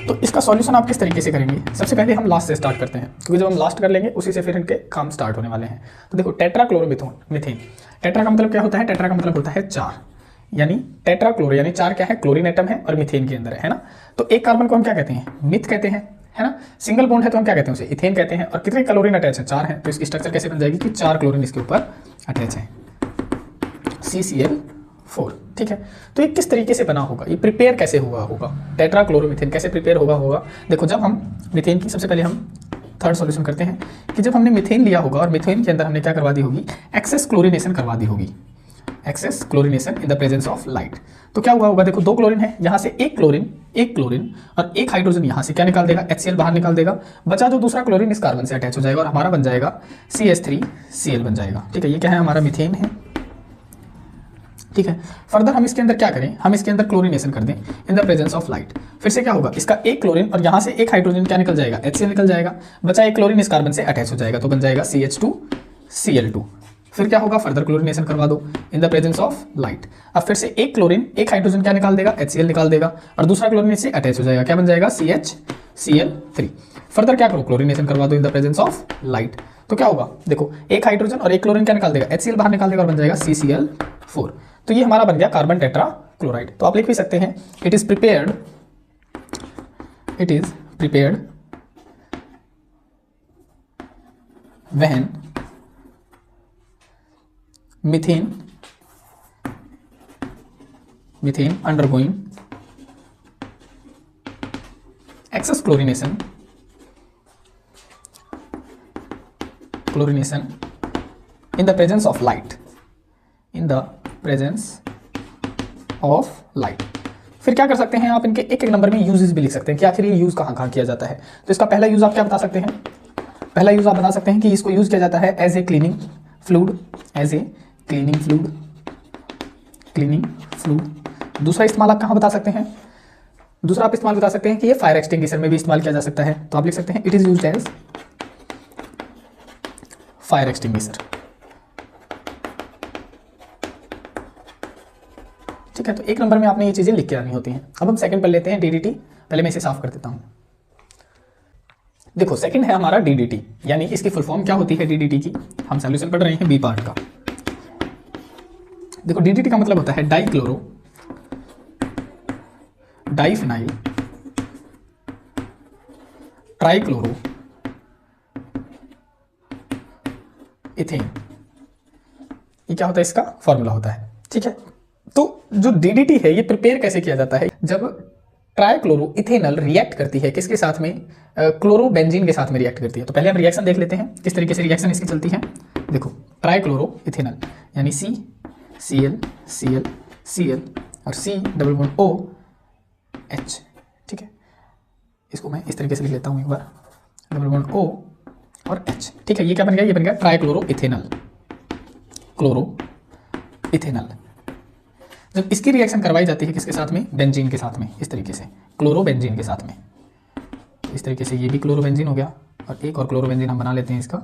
तो इसका सॉल्यूशन आप किस तरीके से करेंगे, सबसे पहले हम लास्ट से स्टार्ट करते हैं, क्योंकि जब हम लास्ट कर लेंगे उसी से फिर इनके काम स्टार्ट होने वाले हैं। तो देखो टेट्राक्लोरोमीथेन, टेट्रा का मतलब क्या होता है, टेट्रा का मतलब होता है 4, यानी टेट्राक्लोरो यानी 4 क्या है, क्लोरीन एटम है और मीथेन के अंदर है ना। तो एक कार्बन को हम क्या कहते हैं, मिथ कहते हैं, है ना। सिंगल बॉन्ड है तो हम क्या कहते हैं उसे, इथेन कहते हैं। और कितने क्लोरीन अटैच है, 4 है। तो इसकी स्ट्रक्चर कैसे बन जाएगी कि 4 क्लोरीन इसके ऊपर अटैच है, CCl4, ठीक है। तो ये किस तरीके से बना होगा, ये प्रिपेयर कैसे हुआ होगा, टेट्राक्लोरोमीथेन कैसे प्रिपेयर होगा। देखो जब हम मीथेन की, सबसे पहले हम थर्ड सॉल्यूशन करते हैं कि जब हमने मीथेन लिया होगा और मीथेन के अंदर हमने क्या करवा दी होगी, एक्सेस क्लोरीनेशन करवा दी होगी, excess chlorination in the presence of light. तो क्या हुआ होगा, देखो 2 क्लोरीन है, यहाँ से एक क्लोरीन और एक हाइड्रोजन यहाँ से क्या निकाल देगा, HCl बाहर निकाल देगा। बचा जो दूसरा क्लोरीन इस कार्बन से अटैच हो जाएगा और हमारा बन जाएगा CH3Cl बन जाएगा, ठीक है। ये क्या है, हमारा मीथेन है, ठीक है। फर्दर हम इसके अंदर क्या करें, हम इसके अंदर क्लोरीनेशन कर दें इन द प्रेजेंस ऑफ लाइट। फिर से क्या होगा, इसका एक क्लोरीन और यहाँ से एक हाइड्रोजन क्या निकल जाएगा, HCl निकल जाएगा। बचा एक क्लोरीन इस कार्बन से अटैच हो जाएगा तो बन जाएगा CH2Cl2। फिर क्या होगा, फर्दर क्लोरीनेशन करवा दो इन द प्रेजेंस ऑफ लाइट। अब फिर से एक क्लोरीन एक हाइड्रोजन क्या निकाल देगा, HCl निकाल देगा और दूसरा क्लोरीन इससे अटैच हो जाएगा, क्या बन जाएगा, CHCl3। फर्दर क्या करो, क्लोरीनेशन करवा दो इन द प्रेजेंस ऑफ लाइट। तो क्या होगा, देखो एक हाइड्रोजन और एक क्लोरीन क्या निकाल देगा, HCl बाहर निकाल देगा और बन जाएगा CCl4। तो ये हमारा बन गया कार्बन टेट्रा क्लोराइड। तो आप लिख भी सकते हैं, it is prepared when methane undergoing excess chlorination in the presence of light, फिर क्या कर सकते हैं आप, इनके एक एक नंबर में यूजेस भी लिख सकते हैं कि आखिर ये यूज कहाँ कहाँ किया जाता है। तो इसका पहला यूज आप क्या बता सकते हैं, पहला यूज आप बता सकते हैं कि इसको यूज किया जाता है एज ए क्लीनिंग फ्लूइड, दूसरा इस्तेमाल आप कहाँ बता सकते हैं, दूसरा आप इस्तेमाल बता सकते हैं कि ये फायर एक्सटिंग्विशर में भी इस्तेमाल किया जा सकता है। तो आप लिख सकते हैं it is used as fire extinguisher, ठीक है। तो एक नंबर में आपने ये चीजें लिख के आनी होती हैं। अब हम सेकंड पर लेते हैं DDT। पहले मैं इसे साफ कर देता हूं। देखो सेकंड है हमारा DDT, यानी इसकी फुल फॉर्म क्या होती है DDT की, हम सॉल्यूशन पढ़ रहे हैं बी पार्ट का। देखो DDT का मतलब होता है डाइक्लोरो डाइफिनाइल ट्राइक्लोरो इथेन, ये क्या होता है, इसका फॉर्मूला होता है, ठीक है। तो जो DDT है ये प्रिपेयर कैसे किया जाता है, जब ट्राइक्लोरो इथेनल रिएक्ट करती है किसके साथ में, क्लोरोबेंजीन के साथ में रिएक्ट करती है। तो पहले हम रिएक्शन देख लेते हैं किस तरीके से रिएक्शन इसकी चलती है। देखो ट्राइक्लोरो इथेनल यानी CCl और C डबल बॉन्ड OH, ठीक है। इसको मैं इस तरीके से लिख लेता हूँ एक बार, डबल बॉन्ड O और H, ठीक है। ये क्या बन गया, ये बन गया ट्राइक्लोरो इथेनल। जब इसकी रिएक्शन करवाई जाती है किसके साथ में, बेंजीन के साथ में, इस तरीके से क्लोरोबेंजीन के साथ में, इस तरीके से ये भी क्लोरोबेंजीन हो गया और एक और क्लोरोबेंजीन हम बना लेते हैं इसका,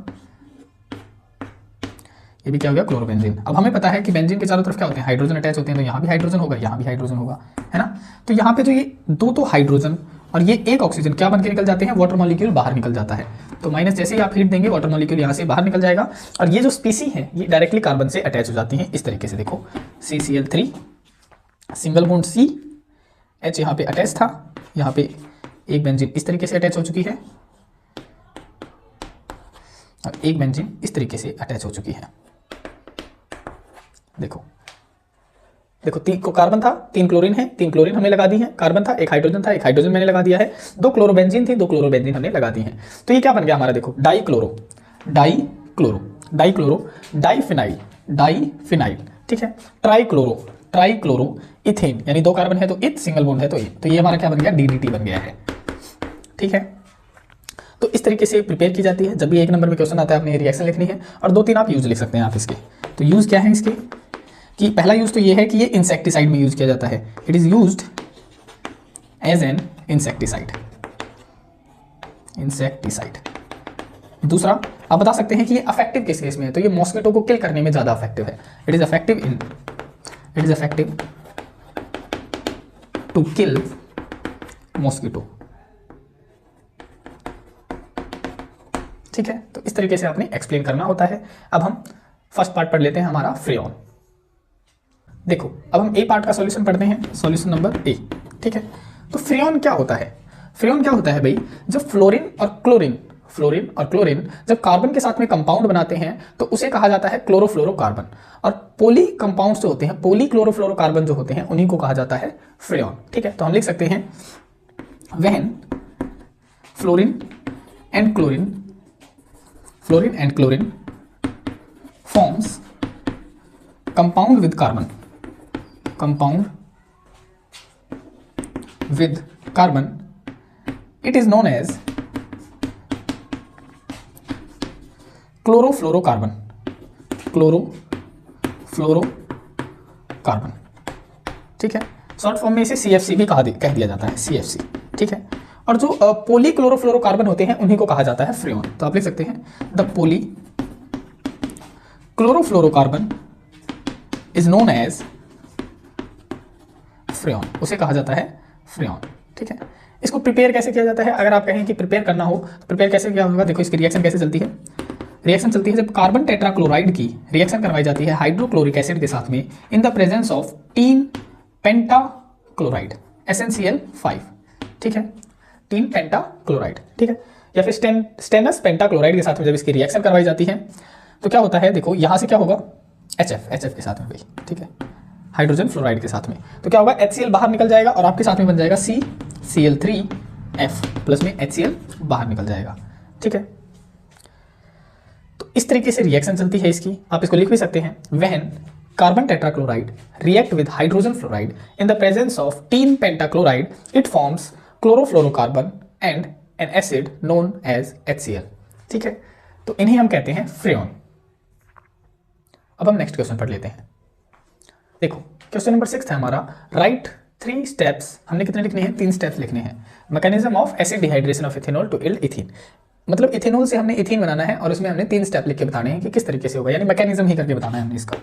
ये भी क्या हो गया, क्लोरोबेंजीन। अब हमें पता है कि बेंजीन के चारों तरफ क्या होते हैं, हाइड्रोजन अटैच होते हैं। तो यहाँ भी हाइड्रोजन होगा, यहाँ भी हाइड्रोजन होगा, है ना। तो यहाँ पे जो ये दो हाइड्रोजन और ये एक ऑक्सीजन क्या बन के निकल जाते हैं, वाटर मॉलिक्यूल बाहर निकल जाता है। तो माइनस जैसे ही आप हीट देंगे वाटर मॉलिक्यूल यहाँ से बाहर निकल जाएगा और ये जो स्पीसी है ये डायरेक्टली कार्बन से अटैच हो जाती हैं इस तरीके से। देखो CCl3 single bond C, H यहाँ पे अटैच था, यहाँ पे एक बेंजीन इस तरीके से अटैच हो चुकी है और एक बेंजीन इस तरीके से अटैच हो चुकी है। देखो देखो तीन को कार्बन था, 3 क्लोरीन है, 3 क्लोरीन हमने लगा दी है, कार्बन था, एक हाइड्रोजन था, एक हाइड्रोजन मैंने लगा दिया है, 2 क्लोरोबेंजीन थी, 2 क्लोरोबेंजीन हमने लगा दी है। तो ये क्या बन गया हमारा, देखो dichloro, dichloro, dichloro, diphenyl, diphenyl, ठीक है, ट्राइक्लोरो, ट्राइक्लोरो, इथेन, यानी 2 कार्बन है तो इथ, सिंगल बॉन्ड है तो ये हमारा क्या बन गया, DDT बन गया है। ठीक है, तो इस तरीके से प्रिपेयर की जाती है। जब भी 1 नंबर में क्वेश्चन आता है आपने रिएक्शन लिखनी है, और 2-3 आप यूज लिख सकते हैं आप इसके। तो यूज क्या है इसके, कि पहला यूज तो ये है कि ये इंसेक्टिसाइड में यूज किया जाता है, it is used as an insecticide, insecticide. दूसरा आप बता सकते हैं कि ये अफेक्टिव किस केस में है, तो ये मॉस्किटो को किल करने में ज्यादा अफेक्टिव है, it is effective to kill mosquito. ठीक है, तो इस तरीके से आपने एक्सप्लेन करना होता है। अब हम फर्स्ट पार्ट पढ़ लेते हैं हमारा फ्रेऑन। देखो अब हम ए पार्ट का सॉल्यूशन पढ़ते हैं, सॉल्यूशन नंबर ए। ठीक है, तो फ्रेऑन क्या होता है, फ्रेऑन क्या होता है भाई, जब फ्लोरीन और क्लोरीन जब कार्बन के साथ में कंपाउंड बनाते हैं तो उसे कहा जाता है क्लोरोफ्लोरोकार्बन, और पोली कंपाउंड्स जो होते हैं, पोली क्लोरोफ्लोरोकार्बन जो होते हैं उन्हीं को कहा जाता है फ्रेऑन। ठीक है, तो हम लिख सकते हैं when fluorine and chlorine forms compound with carbon, it is known as chlorofluorocarbon, ठीक है, शॉर्ट फॉर्म में इसे CFC भी कह दिया जाता है, CFC। ठीक है, और जो पोली क्लोरोफ्लोरोकार्बन होते हैं उन्हीं को कहा जाता है फ्रेऑन। तो आप लिख सकते हैं the poly chlorofluorocarbon is known as freon, उसे कहा जाता है फ्रेऑन। ठीक है, इसको प्रिपेयर कैसे किया जाता है, अगर आप कहें कि प्रिपेयर करना हो तो प्रिपेयर कैसे किया होगा, देखो इसकी रिएक्शन कैसे चलती है। रिएक्शन चलती है जब कार्बन टेट्राक्लोराइड की रिएक्शन करवाई जाती है हाइड्रोक्लोरिक एसिड के साथ में इन the presence of tin pentachloride SnCl5। ठीक है, टीन पेंटाक्लोराइड, ठीक है, या फिर स्टेनस पेंटाक्लोराइड के साथ में जब इसकी रिएक्शन करवाई जाती है तो क्या होता है, देखो यहां से क्या होगा, HF के साथ में भाई, ठीक है, हाइड्रोजन फ्लोराइड के साथ में, तो क्या होगा, HCl बाहर निकल जाएगा और आपके साथ में बन जाएगा CCl3F प्लस में HCl बाहर निकल जाएगा। ठीक है, तो इस तरीके से रिएक्शन चलती है इसकी। आप इसको लिख भी सकते हैं when carbon tetrachloride react with hydrogen fluoride in the presence of tin pentachloride it forms chlorofluorocarbon and an acid known as HCl। ठीक है, तो इन्हें हम कहते हैं फ्रेऑन। अब हम नेक्स्ट क्वेश्चन पढ़ लेते हैं। देखो क्वेश्चन नंबर 6 है हमारा, राइट 3 स्टेप्स, हमने कितने लिखने हैं, 3 स्टेप्स लिखने हैं। Mechanism of acid dehydration of ethanol to yield ethene, मतलब इथेनॉल से हमने इथीन बनाना है और उसमें हमने 3 स्टेप लिख के बताने हैं कि किस तरीके से होगा, यानी मैकेनिज्म ही करके बताना है हमने इसका।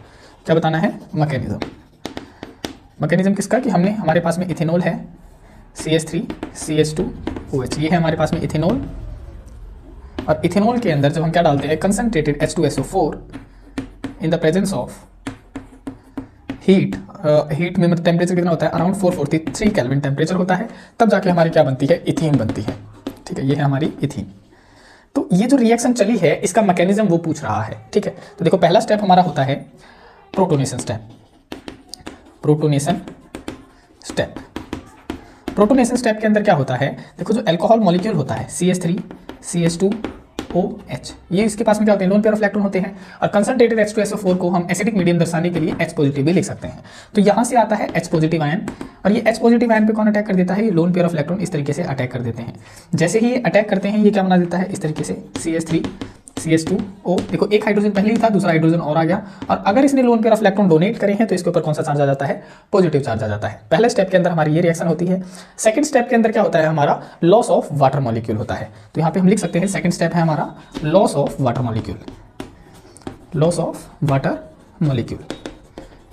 क्या बताना है, मैकेनिज्म किसका, कि हमने हमारे पास में इथेनॉल है CH3CH2OH, ये है हमारे पास में इथेनॉल, और इथेनॉल के अंदर जब हम क्या डालते हैं, concentrated H2SO4 in the presence of heat में मतलब टेम्परेचर कितना होता है, अराउंड 443 केल्विन टेम्परेचर होता है, तब जाके हमारी क्या बनती है, इथीन बनती है। ठीक है, ये है हमारी इथीन। तो ये जो रिएक्शन चली है इसका मैकेनिज्म वो पूछ रहा है। ठीक है, तो देखो पहला स्टेप हमारा होता है प्रोटोनेशन स्टेप के अंदर क्या होता है, देखो जो अल्कोहल मॉलिक्यूल होता है CH3CH2OH, ये इसके पास में क्या होते हैं, लोन पेयर ऑफ इलेक्ट्रॉन होते हैं, और कंसंट्रेटेड H2SO4 को हम एसिडिक मीडियम दर्शाने के लिए H पॉजिटिव भी लिख सकते हैं। तो यहाँ से आता है H पॉजिटिव आयन, और ये H पॉजिटिव आयन पे कौन अटैक कर देता है, ये लोन पेयर ऑफ इलेक्ट्रॉन इस तरीके से अटैक कर देते हैं। जैसे ही ये अटैक करते हैं ये क्या बना देता है, इस तरीके से CH3CH2O, देखो एक हाइड्रोजन पहले ही था, दूसरा हाइड्रोजन और आ गया, और अगर इसने lone pair of electron donate करे हैं तो इसके ऊपर कौन सा चार्ज आ जाता है, पॉजिटिव चार्ज आ जाता है। पहले स्टेप के अंदर हमारी ये रिएक्शन होती है। सेकंड स्टेप के अंदर क्या होता है हमारा, लॉस ऑफ वाटर मॉलिक्यूल होता है। तो यहाँ पे हम लिख सकते हैं सेकंड स्टेप है हमारा लॉस ऑफ वाटर मॉलिक्यूल,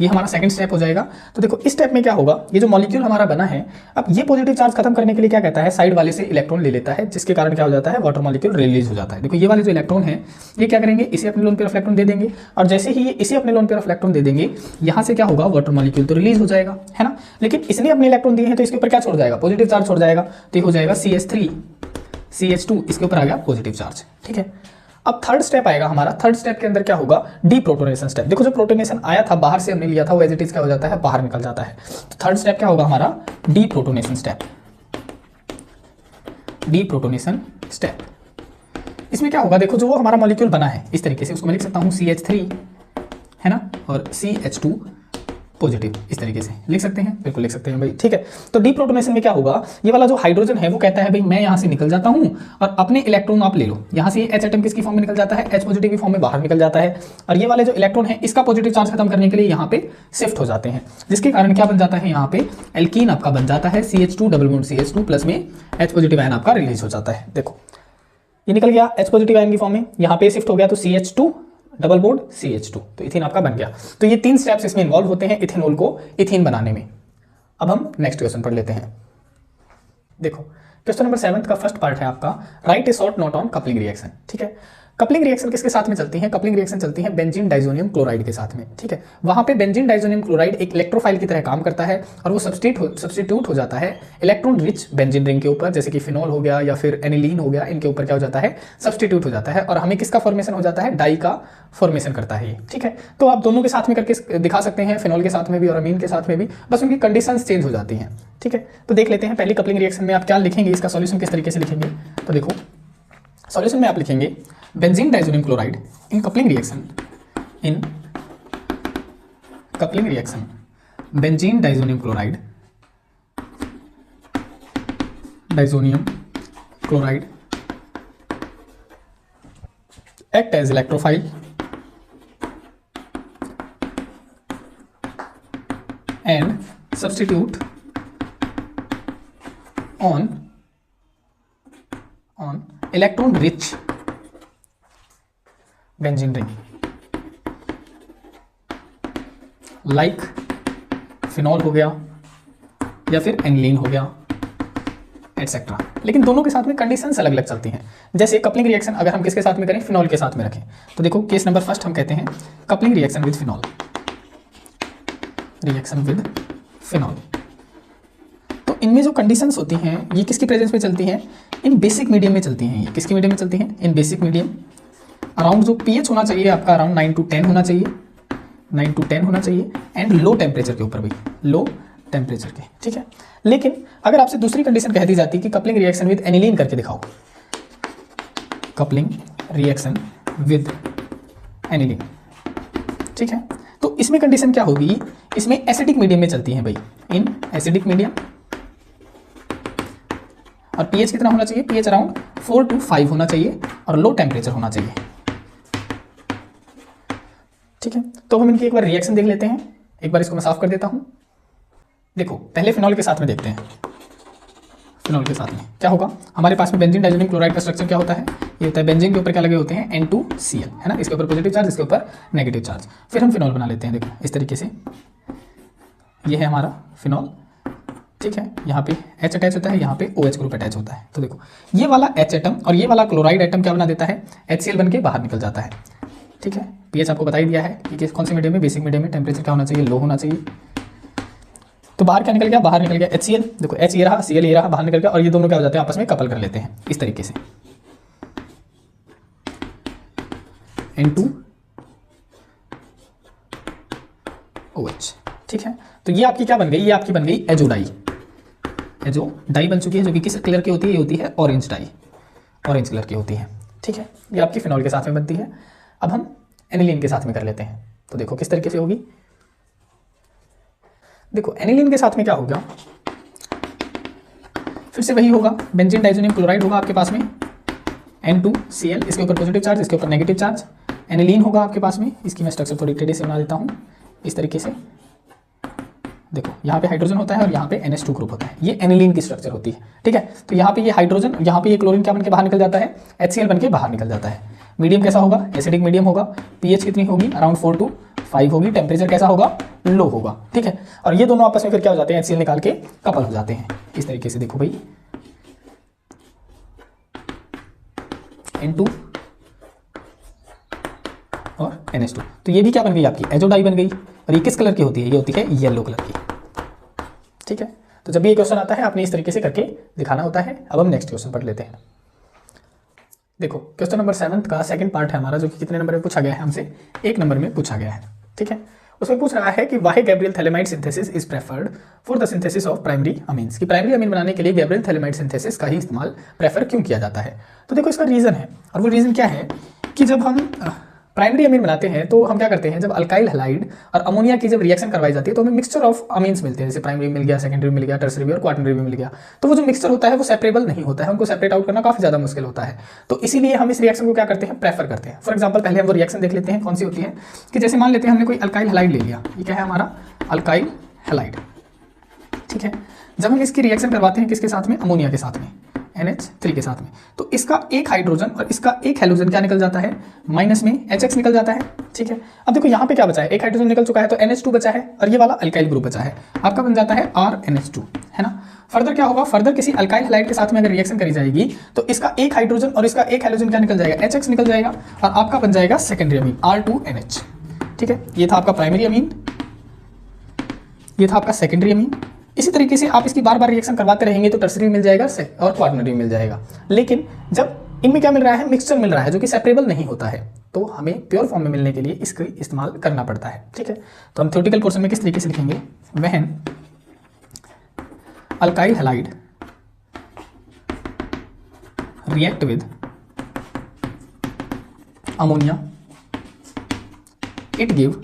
ये हमारा सेकंड स्टेप हो जाएगा। तो देखो इस स्टेप में क्या होगा, ये जो मॉलिक्यूल हमारा बना है, अब ये पॉजिटिव चार्ज खत्म करने के लिए क्या कहता है, साइड वाले से इलेक्ट्रॉन ले लेता है, जिसके कारण क्या हो जाता है, वाटर मॉलिक्यूल रिलीज हो जाता है। देखो ये वाले जो इलेक्ट्रॉन है ये क्या करेंगे, इसे अपने लोन पेयर ऑफ इलेक्ट्रॉन दे देंगे, और जैसे ही ये इसे अपने लोन पेयर ऑफ इलेक्ट्रॉन दे देंगे, यहाँ से क्या होगा, वाटर मॉलिक्यूल तो रिलीज हो जाएगा, है ना, लेकिन इसने अपने इलेक्ट्रॉन दिए हैं तो इसके ऊपर क्या छोड़ जाएगा, पॉजिटिव चार्ज छोड़ जाएगा। तो ये हो जाएगा CH3CH2, इसके ऊपर आ गया पॉजिटिव चार्ज। ठीक है, अब थर्ड स्टेप आएगा हमारा। थर्ड स्टेप के अंदर क्या होगा, डीप्रोटोनेशन स्टेप। देखो जो प्रोटोनेशन आया था बाहर से हमने लिया था वो एज इट इज क्या हो जाता है, बाहर निकल जाता है। तो थर्ड स्टेप क्या होगा हमारा, डीप्रोटोनेशन स्टेप। डीप्रोटोनेशन स्टेप, इसमें क्या होगा, देखो जो वो हमारा मॉलिक्यूल बना है इस तरीके से, उसको मैं लिख सकता हूँ CH3 है ना, और CH2 पॉजिटिव, इस तरीके से लिख सकते हैं, बिल्कुल लिख सकते हैं भाई, ठीक है। तो डीप्रोटोनेशन में क्या होगा, ये वाला जो हाइड्रोजन है वो कहता है भाई मैं यहाँ से निकल जाता हूँ और अपने इलेक्ट्रॉन आप ले लो। यहाँ से H एटम किसकी फॉर्म में निकल जाता है, H पॉजिटिव की फॉर्म में बाहर निकल जाता है, और ये वाले जो इलेक्ट्रॉन है इसका पॉजिटिव चार्ज खत्म करने के लिए यहाँ पे शिफ्ट हो जाते हैं, जिसके कारण क्या बन जाता है, यहाँ पे एल्कीन आपका बन जाता है, CH2 double bond CH2 plus में H पॉजिटिव आयन आपका रिलीज हो जाता है। देखो ये निकल गया H पॉजिटिव आयन की फॉर्म में, यहाँ पे शिफ्ट हो गया तो CH2 डबल बॉन्ड CH2, तो इथीन आपका बन गया। तो ये 3 स्टेप्स इसमें इन्वॉल्व होते हैं इथेनॉल को इथीन बनाने में। अब हम नेक्स्ट क्वेश्चन पढ़ लेते हैं। देखो क्वेश्चन नंबर 7 का फर्स्ट पार्ट है आपका, right a short note on coupling reaction. ठीक है, कपलिंग रिएक्शन किसके साथ में चलती है, कपलिंग रिएक्शन चलती है बेंजीन डाइजोनियम क्लोराइड के साथ में। ठीक है, वहां पे बेंजीन डाइजोनियम क्लोराइड एक इलेक्ट्रोफाइल की तरह काम करता है और वो सब्स्टिट्यूट हो जाता है इलेक्ट्रॉन रिच बेंजीन रिंग के ऊपर, जैसे कि फिनॉल हो गया या फिर एनिलीन हो गया, इनके ऊपर क्या हो जाता है, सब्स्टिट्यूट हो जाता है और हमें किसका फॉर्मेशन हो जाता है, डाई का फॉर्मेशन करता है ये। ठीक है, तो आप दोनों के साथ में करके दिखा सकते हैं, फिनॉल के साथ में भी और अमीन के साथ में भी, बस उनकी कंडीशंस चेंज हो जाती हैं। ठीक है, तो देख लेते हैं पहली कपलिंग रिएक्शन में आप क्या लिखेंगे, इसका सॉल्यूशन किस तरीके से लिखेंगे। तो देखो सॉल्यूशन में आप लिखेंगे benzene diazonium chloride in coupling reaction, benzene diazonium chloride act as electrophile and substitute on electron rich benzene ring like phenol हो गया या फिर एनिलीन हो गया एटसेट्रा। लेकिन दोनों के साथ में कंडीशंस अलग अलग चलती हैं। जैसे कपलिंग रिएक्शन अगर हम किसके साथ में करें, फिनॉल के साथ में रखें, तो देखो केस नंबर फर्स्ट हम कहते हैं कपलिंग रिएक्शन विद फिनॉल, तो इनमें जो कंडीशंस होती हैं ये किसकी प्रेजेंस में चलती हैं, इन बेसिक मीडियम में चलती हैं। ये किसकी मीडियम में चलती हैं, इन बेसिक मीडियम। अराउंड जो pH होना चाहिए आपका अराउंड 9 to 10 होना चाहिए, 9 to 10 होना चाहिए, एंड लो टेम्परेचर के ऊपर भाई, लो टेम्परेचर के। ठीक है, लेकिन अगर आपसे दूसरी कंडीशन कह दी जाती कि कपलिंग रिएक्शन विद एनिलीन करके दिखाओ, कपलिंग रिएक्शन विद एनिलीन, ठीक है, तो इसमें कंडीशन क्या होगी, इसमें एसिडिक मीडियम में चलती है भाई, इन एसिडिक मीडियम, और pH कितना होना चाहिए, pH अराउंड 4 to 5 होना चाहिए और लो टेम्परेचर होना चाहिए। ठीक है, तो हम इनकी एक बार रिएक्शन देख लेते हैं। एक बार इसको मैं साफ कर देता हूं। देखो पहले फिनॉल के साथ में देखते हैं, फिनॉल के साथ में क्या होगा, हमारे पास में बेंजीन डाइजोनियम क्लोराइड का स्ट्रक्चर क्या होता है, ये होता है बेंजीन के ऊपर क्या लगे होते हैं N2Cl, है ना, इसके ऊपर पॉजिटिव चार्ज, इसके ऊपर नेगेटिव चार्ज। फिर हम फिनॉल बना लेते हैं। देखो इस तरीके से ये है हमारा फिनॉल। ठीक है, यहाँ पे H अटैच होता है, यहाँ पे OH ग्रुप अटैच होता है। तो देखो ये वाला H एटम और ये वाला क्लोराइड एटम क्या बना देता है, HCl बन के बाहर निकल जाता है। ठीक है, pH आपको बता ही दिया है कि कौन से मीडियम में, बेसिक मीडियम में, टेम्परेचर क्या होना चाहिए, लो होना चाहिए। तो बाहर क्या निकल गया, बाहर निकल गया HCl। देखो H ये रहा, Cl ये रहा, बाहर निकल गया, और ये दोनों क्या हो जाते हैं, आपस में कपल कर लेते हैं इस तरीके से, N2OH। ठीक है, तो ये आपकी क्या बन गई, ये आपकी बन गई एजो डाई, एजो डाई बन चुकी है, जो कि किस कलर की होती है, ये होती है ऑरेंज डाई, ऑरेंज कलर की होती है। ठीक है, ये आपकी फिनॉल के साथ में बनती है। अब हम एनिलीन के साथ में कर लेते हैं, तो देखो किस तरीके से होगी। देखो एनिलीन के साथ में क्या होगा, फिर से वही होगा, बेंजीन डाइजोनियम क्लोराइड होगा आपके पास में N2Cl, इसके ऊपर पॉजिटिव चार्ज, इसके ऊपर नेगेटिव चार्ज। एनिलीन होगा आपके पास में, इसकी मैं स्ट्रक्चर थोड़ी टेढ़ी से बना देता हूँ इस तरीके से। देखो यहाँ पे हाइड्रोजन होता है और यहाँ पे NH2 ग्रुप होता है, ये एनिलीन की स्ट्रक्चर होती है। ठीक है, तो यहाँ पे ये हाइड्रोजन, यहाँ पे ये क्लोरीन क्या बन के बाहर निकल जाता है, HCl बन के बाहर निकल जाता है। मीडियम कैसा होगा, एसिडिक मीडियम होगा, pH कितनी होगी, अराउंड 4 to 5 होगी, टेम्परेचर कैसा होगा, लो होगा। ठीक है, और ये दोनों आपस में फिर क्या हो जाते हैं, HCl निकाल के कपल हो जाते हैं इस तरीके से। देखो भाई N2 और NH2, तो ये भी क्या बन गई आपकी एजो डाई बन गई, और ये किस कलर की होती है, ये होती है येलो कलर की। ठीक है, तो जब भी ये क्वेश्चन आता है आपने इस तरीके से करके दिखाना होता है। अब हम नेक्स्ट क्वेश्चन पढ़ लेते हैं। देखो क्वेश्चन नंबर 7 का सेकंड पार्ट है हमारा, जो कि कितने नंबर में पूछा गया है हमसे, 1 नंबर में पूछा गया है। ठीक है, उसमें पूछ रहा है कि why Gabriel phthalimide synthesis is preferred for the synthesis of primary amines, कि प्राइमरी अमीन बनाने के लिए गैब्रियल थैलेमाइड सिंथेसिस का ही इस्तेमाल प्रेफर क्यों किया जाता है। तो देखो इसका रीज़न है, और वो रीज़न क्या है कि जब हम प्राइमरी अमीन बनाते हैं तो हम क्या करते हैं, जब अल्काइल हैलाइड और अमोनिया की जब रिएक्शन करवाई जाती है तो हमें मिक्सचर ऑफ अमीन्स मिलते हैं, जैसे प्राइमरी मिल गया, सेकेंडरी मिल गया, टर्सरी भी और क्वार्टनरी भी मिल गया। तो वो जो मिक्सचर होता है वो सेपरेबल नहीं होता है, उनको सेपरेट आउट करना काफ़ी ज़्यादा मुश्किल होता है। तो इसीलिए हम इस रिएक्शन को क्या करते हैं, प्रेफर करते हैं। फॉर एग्जाम्पल पहले हम वो रिएक्शन देख लेते हैं कौन सी होती है, कि जैसे मान लेते हैं हमने कोई अल्काइल हैलाइड ले लिया, ये क्या है हमारा अल्काइल हैलाइड। ठीक है, जब हम इसकी रिएक्शन करवाते हैं किसके साथ में, अमोनिया के साथ में, NH3 के साथ में, तो इसका एक हाइड्रोजन और इसका एक हेलोजन क्या निकल जाता है, माइनस में HX निकल जाता है। ठीक है, अब देखो यहाँ पे क्या बचा है, एक हाइड्रोजन निकल चुका है तो NH2 बचा है, और ये वाला अल्काइल ग्रुप बचा है, आपका बन जाता है RNH2, है ना। फर्दर क्या होगा, फर्दर किसी अल्काइल हैलाइड के साथ में अगर रिएक्शन करी जाएगी तो इसका एक हाइड्रोजन और इसका एक हेलोजन क्या निकल जाएगा, HX निकल जाएगा, और आपका बन जाएगा सेकेंडरी अमीन R2NH। ठीक है, ये था आपका प्राइमरी अमीन, ये था आपका सेकेंडरी अमीन। इसी तरीके से आप इसकी बार बार रिएक्शन करवाते रहेंगे तो टर्सरी मिल जाएगा और क्वार्टनरी मिल जाएगा। लेकिन जब इनमें क्या मिल रहा है, मिक्सचर मिल रहा है जो कि सेपरेबल नहीं होता है, तो हमें प्योर फॉर्म में मिलने के लिए इसका इस्तेमाल करना पड़ता है। ठीक है, तो हम थ्योरेटिकल पोर्शन में किस तरीके से लिखेंगे, when alkyl halide react with ammonia it give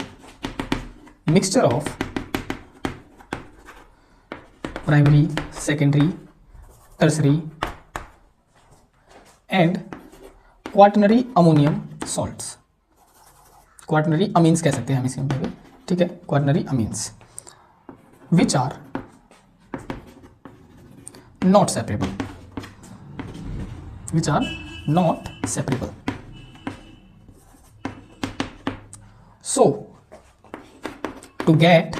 mixture of primary, secondary, tertiary and quaternary ammonium salts, quaternary amines कह सकते हैं हम इसके अंदर। ठीक है, quaternary amines which are not separable, which are not separable. So to get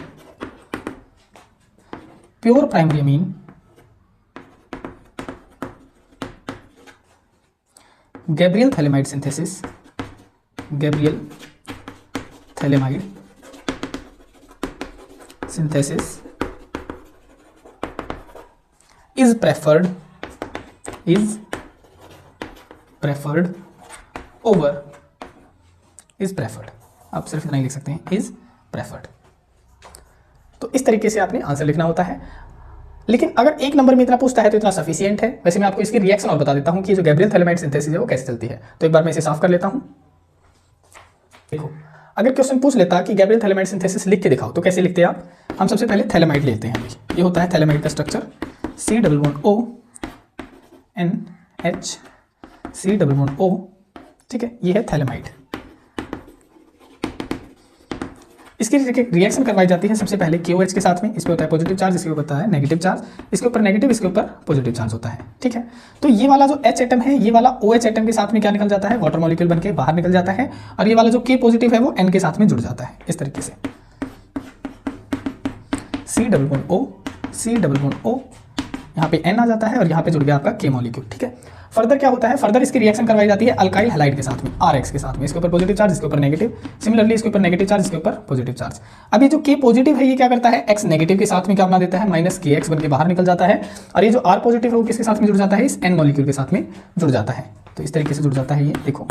pure primary amine, Gabriel thalamide synthesis, Gabriel thalamide synthesis is preferred over, is preferred, आप सिर्फ इतना ही लिख सकते हैं, is preferred। तो इस तरीके से आपने आंसर लिखना होता है। लेकिन अगर 1 नंबर में इतना पूछता है तो इतना सफिशिएंट है। वैसे मैं आपको इसकी रिएक्शन और बता देता हूं कि जो गैब्रियल थैलेमाइड सिंथेसिस है वो कैसे चलती है। तो एक बार मैं इसे साफ कर लेता हूं। देखो, अगर क्वेश्चन पूछ लेता कि गैब्रियल थैलेमाइड सिंथेसिस लिख के दिखाओ, तो कैसे लिखते हैं आप, हम सबसे पहले थैलेमाइड लेते हैं। ये होता है थैलेमाइड का स्ट्रक्चर, C+O NH C+O। ठीक है, ये है थैलेमाइड। इसकी रिएक्शन करवाई जाती है सबसे पहले KOH के साथ में, इस पे होता है पॉजिटिव चार्ज, इसके ऊपर होता है नेगेटिव चार्ज, इसके ऊपर नेगेटिव, इसके ऊपर पॉजिटिव चार्ज होता है। ठीक है, तो ये वाला जो H एटम है, ये वाला OH एटम के साथ में क्या निकल जाता है, वाटर मॉलिक्यूल बनके बाहर निकल जाता है, और ये वाला जो K पॉजिटिव है वो N के साथ में जुड़ जाता है, इस तरीके से C+O, यहाँ पे N आ जाता है और यहाँ पे जुड़ गया आपका K मॉलिक्यूल। ठीक है, फर्दर क्या होता है, फर्दर इसकी रिएक्शन करवाई जाती है अल्काइल हैलाइड के साथ में, RX के साथ में, इसके ऊपर पॉजिटिव चार्ज, इसके ऊपर नेगेटिव, सिमिलरली इसके ऊपर नेगेटिव चार्ज, इसके ऊपर पॉजिटिव चार्ज। अब ये जो K पॉजिटिव है ये क्या करता है, X नेगेटिव के साथ में क्या बना देता है, -KX बन के बाहर निकल जाता है, और ये जो R पॉजिटिव है वो किसके साथ में जुड़ जाता है, इस N मॉलिक्यूल के साथ में जुड़ जाता है। तो इस तरीके से जुड़ जाता है ये, देखो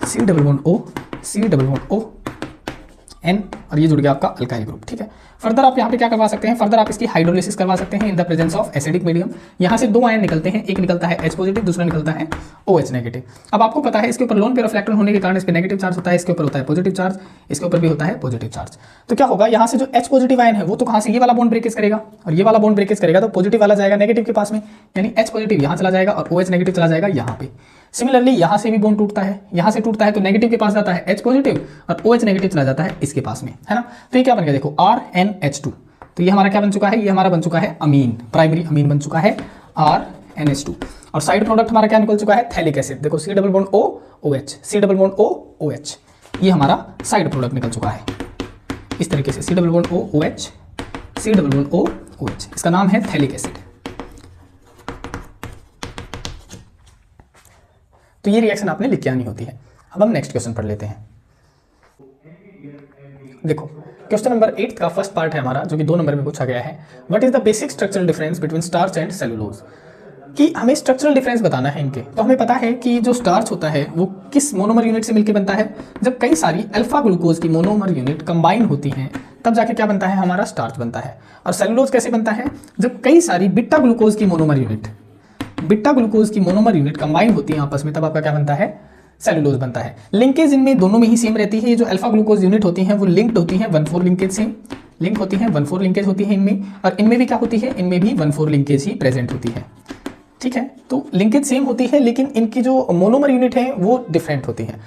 C+O N, और ये जुड़ गया आपका अल्काइल ग्रुप। ठीक है, फर्दर आप यहाँ पे क्या करवा सकते हैं, फर्दर आप इसकी हाइड्रोलिसिस करवा सकते हैं इन the presence of acidic medium. यहाँ से 2 आयन निकलते हैं, एक निकलता है H पॉजिटिव, दूसरा निकलता है OH नेगेटिव। अब आपको पता है इसके ऊपर लोन पेयर ऑफ इलेक्ट्रॉन होने के कारण इस पे नेगेटिव चार्ज होता है, इसके ऊपर होता है पॉजिटिव चार्ज, इसके ऊपर भी होता है पॉजिटिव चार्ज। तो क्या होगा, यहाँ से जो H पॉजिटिव आयन है वो तो कहाँ से, ये वाला बॉन्ड ब्रेकेज करेगा, और ये वाला बॉन्ड ब्रेकेज करेगा तो पॉजिटिव वाला जाएगा नेगेटिव के पास में, यानी H पॉजिटिव यहाँ चला जाएगा और OH नेगेटिव चला जाएगा यहाँ पे। सिमिलरली यहाँ से भी बॉन्ड टूटता है, यहाँ से टूटता है तो नेगेटिव के पास जाता है H पॉजिटिव और OH नेगेटिव चला जाता है इसके पास में, है ना। तो ये क्या बन गया, देखो RNH2। तो ये हमारा क्या बन चुका है, ये हमारा बन चुका है अमीन, प्राइमरी अमीन बन चुका है RNH2। और साइड प्रोडक्ट हमारा क्या निकल चुका है, थैलिक एसिड। देखो C+O OH, C+O OH, ये हमारा साइड प्रोडक्ट निकल चुका है इस तरीके से, C+O OH, C+O OH, इसका नाम है थैलिक एसिड। तो ये रिएक्शन आपने लिख के आनी होती है। अब हम नेक्स्ट क्वेश्चन पढ़ लेते हैं। देखो, क्वेश्चन नंबर 8 का फर्स्ट पार्ट है हमारा, जो कि 2 नंबर में पूछा गया है। What is the basic structural difference between starch and cellulose. कि हमें स्ट्रक्चरल डिफरेंस बताना है इनके। तो हमें पता है कि जो स्टार्च होता है वो किस मोनोमर यूनिट से मिलकर बनता है, जब कई सारी अल्फा ग्लूकोज की मोनोमर यूनिट कंबाइन होती हैं तब जाके क्या बनता है, हमारा स्टार्च बनता है। और सेलुलोज कैसे बनता है, जब कई सारी बीटा ग्लूकोज की मोनोमर यूनिट कंबाइन होती है आपस में, तब आपका क्या बनता है, सेलुलोज बनता है। लिंकेज इनमें दोनों में ही सेम रहती है। जो अल्फा ग्लूकोज यूनिट होती हैं वो लिंक्ड होती हैं 1,4 लिंकेज से, लिंक होती हैं 1,4 लिंकेज होती है इनमें, और इनमें भी क्या होती है, इनमें भी 1,4 लिंकेज ही प्रेजेंट होती है। ठीक है, तो लिंकेज सेम होती है लेकिन इनकी जो मोनोमर यूनिट है वो डिफरेंट होती है।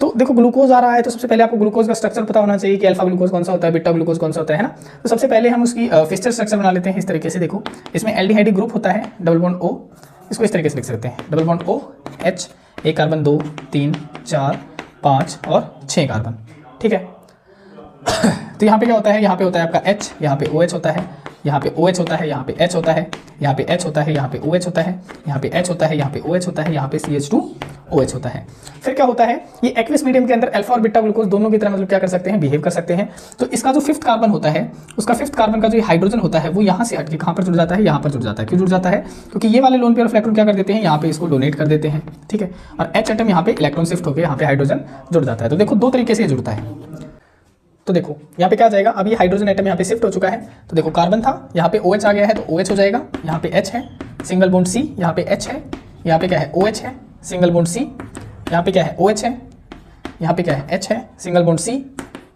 तो देखो ग्लूकोज आ रहा है तो सबसे पहले आपको ग्लूकोज का स्ट्रक्चर पता होना चाहिए कि अल्फा ग्लूकोज कौन सा होता है, बीटा ग्लूकोज कौन सा होता है ना। तो सबसे पहले हम उसकी फिक्सचर स्ट्रक्चर बना लेते हैं इस तरीके से। देखो इसमें एल्डिहाइड ग्रुप होता है, डबल बॉन्ड O, इसको इस तरीके से लिख सकते हैं, डबल बॉन्ड O H, एक कार्बन 2 3 4 5 और 6 कार्बन। ठीक है, तो यहाँ पे क्या होता है, यहाँ पे होता है आपका H, यहाँ पे OH होता है, यहाँ पे OH होता है, यहाँ पे H होता है, यहाँ पे H होता है, यहाँ पे OH होता है, यहाँ पे H होता है, यहाँ पे OH होता है, यहाँ पे CH2OH होता है। फिर क्या होता है, ये एक्वियस मीडियम के अंदर अल्फा और बीटा ग्लूकोज दोनों की तरह मतलब क्या कर सकते हैं, बिहेव कर सकते हैं। तो इसका जो 5th कार्बन होता है, उसका 5th कार्बन का जो हाइड्रोजन होता है वो यहाँ से हटके कहाँ पर जुड़ जाता है, यहाँ पर जुड़ जाता है। क्यों जुड़ जाता है, क्योंकि ये वाले लोन पेयर ऑफ इलेक्ट्रॉन क्या कर देते हैं, यहाँ पे इसको डोनेट कर देते हैं। ठीक है, और H एटम यहाँ पे इलेक्ट्रॉन शिफ्ट होकर यहाँ पे हाइड्रोजन जुड़ जाता है। तो देखो दो तरीके से ये जुड़ता है। तो देखो यहाँ पे क्या आ जाएगा, अब ये हाइड्रोजन एटम यहाँ पे शिफ्ट हो चुका है। तो देखो कार्बन था, यहाँ पे OH आ गया है तो OH हो जाएगा, यहाँ पे H है, सिंगल बॉन्ड C, यहाँ पे H है, यहाँ पे क्या है OH है, सिंगल बॉन्ड C, यहाँ पे क्या है OH है, यहाँ पे क्या है H है, सिंगल बॉन्ड C,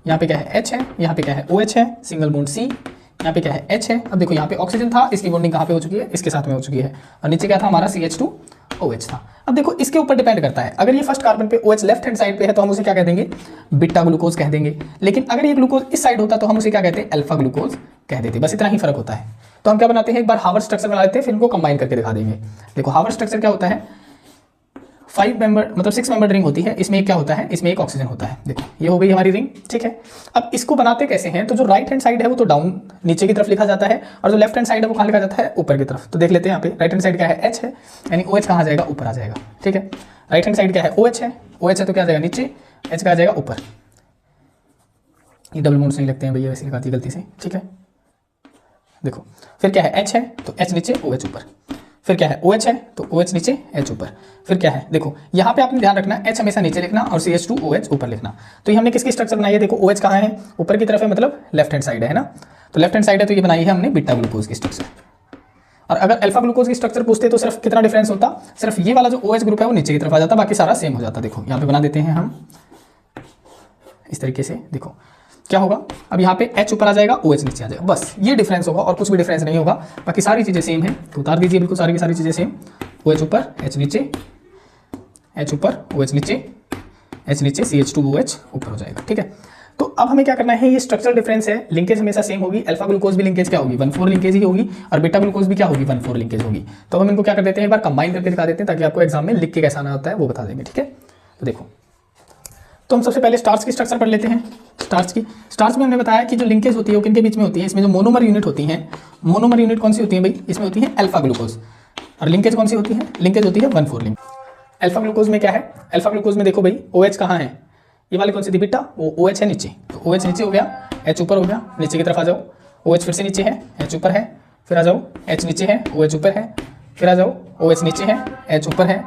यहाँ पे क्या है H है, यहाँ पे क्या है OH है, सिंगल बॉन्ड C, यहाँ पे क्या है H है। अब देखो यहाँ पे ऑक्सीजन था, इसकी बॉन्डिंग कहाँ पे हो चुकी है, इसके साथ में हो चुकी है, और नीचे क्या था हमारा CH2OH था। अब देखो इसके ऊपर डिपेंड करता है, अगर ये फर्स्ट कार्बन पे OH लेफ्ट हैंड साइड पे है तो हम उसे क्या कह देंगे, बीटा ग्लूकोज कह देंगे। लेकिन अगर ये ग्लूकोज इस साइड होता तो हम उसे क्या कहते हैं, अल्फा ग्लूकोज कह देते। बस इतना ही फर्क होता है। तो हम क्या बनाते हैं, एक बार हार्वर्ड स्ट्रक्चर बना लेते हैं, फिर इनको कंबाइन करके दिखा देंगे। देखो हार्वर्ड स्ट्रक्चर क्या होता है, 5 मेंबर मतलब 6 मेंबर रिंग होती है, इसमें एक क्या होता है, इसमें एक ऑक्सीजन होता है। देखो ये हो गई हमारी रिंग। ठीक है, अब इसको बनाते कैसे हैं, तो जो राइट हैंड साइड है वो तो डाउन नीचे की तरफ लिखा जाता है, और जो लेफ्ट हैंड साइड है वो कहाँ लिखा जाता है, ऊपर की तरफ। तो देख लेते हैं यहाँ पे राइट हैंड साइड क्या है, H है, यानी OH कहाँ जाएगा, ऊपर आ जाएगा। ठीक है, राइट हैंड साइड क्या है, OH है, OH है तो क्या जाएगा नीचे, H का जाएगा ऊपर। ये डबल बॉन्ड से लिखते हैं भैया, वैसे लिखा दी गलती से। ठीक है, देखो फिर क्या है, H है तो H नीचे OH ऊपर, फिर क्या है OH है तो OH नीचे H ऊपर, फिर क्या है, देखो यहाँ पे आपने ध्यान रखना H हमेशा नीचे लिखना और CH2OH ऊपर लिखना। तो ये हमने किसकी स्ट्रक्चर बनाई है, देखो OH कहाँ है, ऊपर की तरफ है, मतलब लेफ्ट हैंड साइड है ना। तो लेफ्ट हैंड साइड है तो ये बनाई है हमने बीटा ग्लूकोज की स्ट्रक्चर। और अगर अल्फा ग्लूकोज की स्ट्रक्चर पूछते तो सिर्फ कितना डिफरेंस होता, सिर्फ ये वाला जो OH ग्रुप है वो नीचे की तरफ आ जाता, बाकी सारा सेम हो जाता। देखो यहाँ पे बना देते हैं हम इस तरीके से। देखो क्या होगा, अब यहाँ पे H ऊपर आ जाएगा, OH नीचे आ जाएगा, बस ये डिफरेंस होगा और कुछ भी डिफरेंस नहीं होगा, बाकी सारी चीज़ें सेम है। तो उतार दीजिए बिल्कुल सारी की सारी चीज़ें सेम, OH ऊपर H नीचे, H ऊपर OH नीचे, H नीचे CH2OH ऊपर हो जाएगा। ठीक है, तो अब हमें क्या करना है, ये स्ट्रक्चरल डिफरेंस है, लिंकेज हमेशा सेम होगी। अल्फा ग्लूकोज भी लिंकेज क्या होगी, 1,4 लिंकेज ही होगी, और बीटा ग्लूकोज भी क्या होगी, 1,4 लिंकेज होगी। तो हम इनको क्या कर देते हैं, एक बार कंबाइन करके दिखा देते हैं ताकि आपको एग्जाम में लिख के कैसा आना होता है वो बता देंगे। ठीक है, तो देखो तो हम सबसे पहले स्टार्च की स्ट्रक्चर पढ़ लेते हैं। स्टार्च में हमने बताया कि जो लिंकेज होती है वो किनके बीच में होती है, इसमें जो मोनोमर यूनिट होती हैं, मोनोमर यूनिट कौन सी होती है भाई, इसमें होती है अल्फा ग्लूकोज, और लिंकेज कौन सी होती है, लिंकेज होती है 1,4 लिंक। अल्फा ग्लूकोज में क्या है, अल्फा ग्लूकोज में देखो भाई OH कहाँ है, ये वाली कौन सी थी बीटा, वो OH है नीचे, तो OH नीचे हो गया, H ऊपर हो गया, नीचे की तरफ आ जाओ, OH फिर से नीचे है, H ऊपर है, फिर आ जाओ H नीचे है, OH ऊपर है, फिर आ जाओ OH नीचे है, H ऊपर है,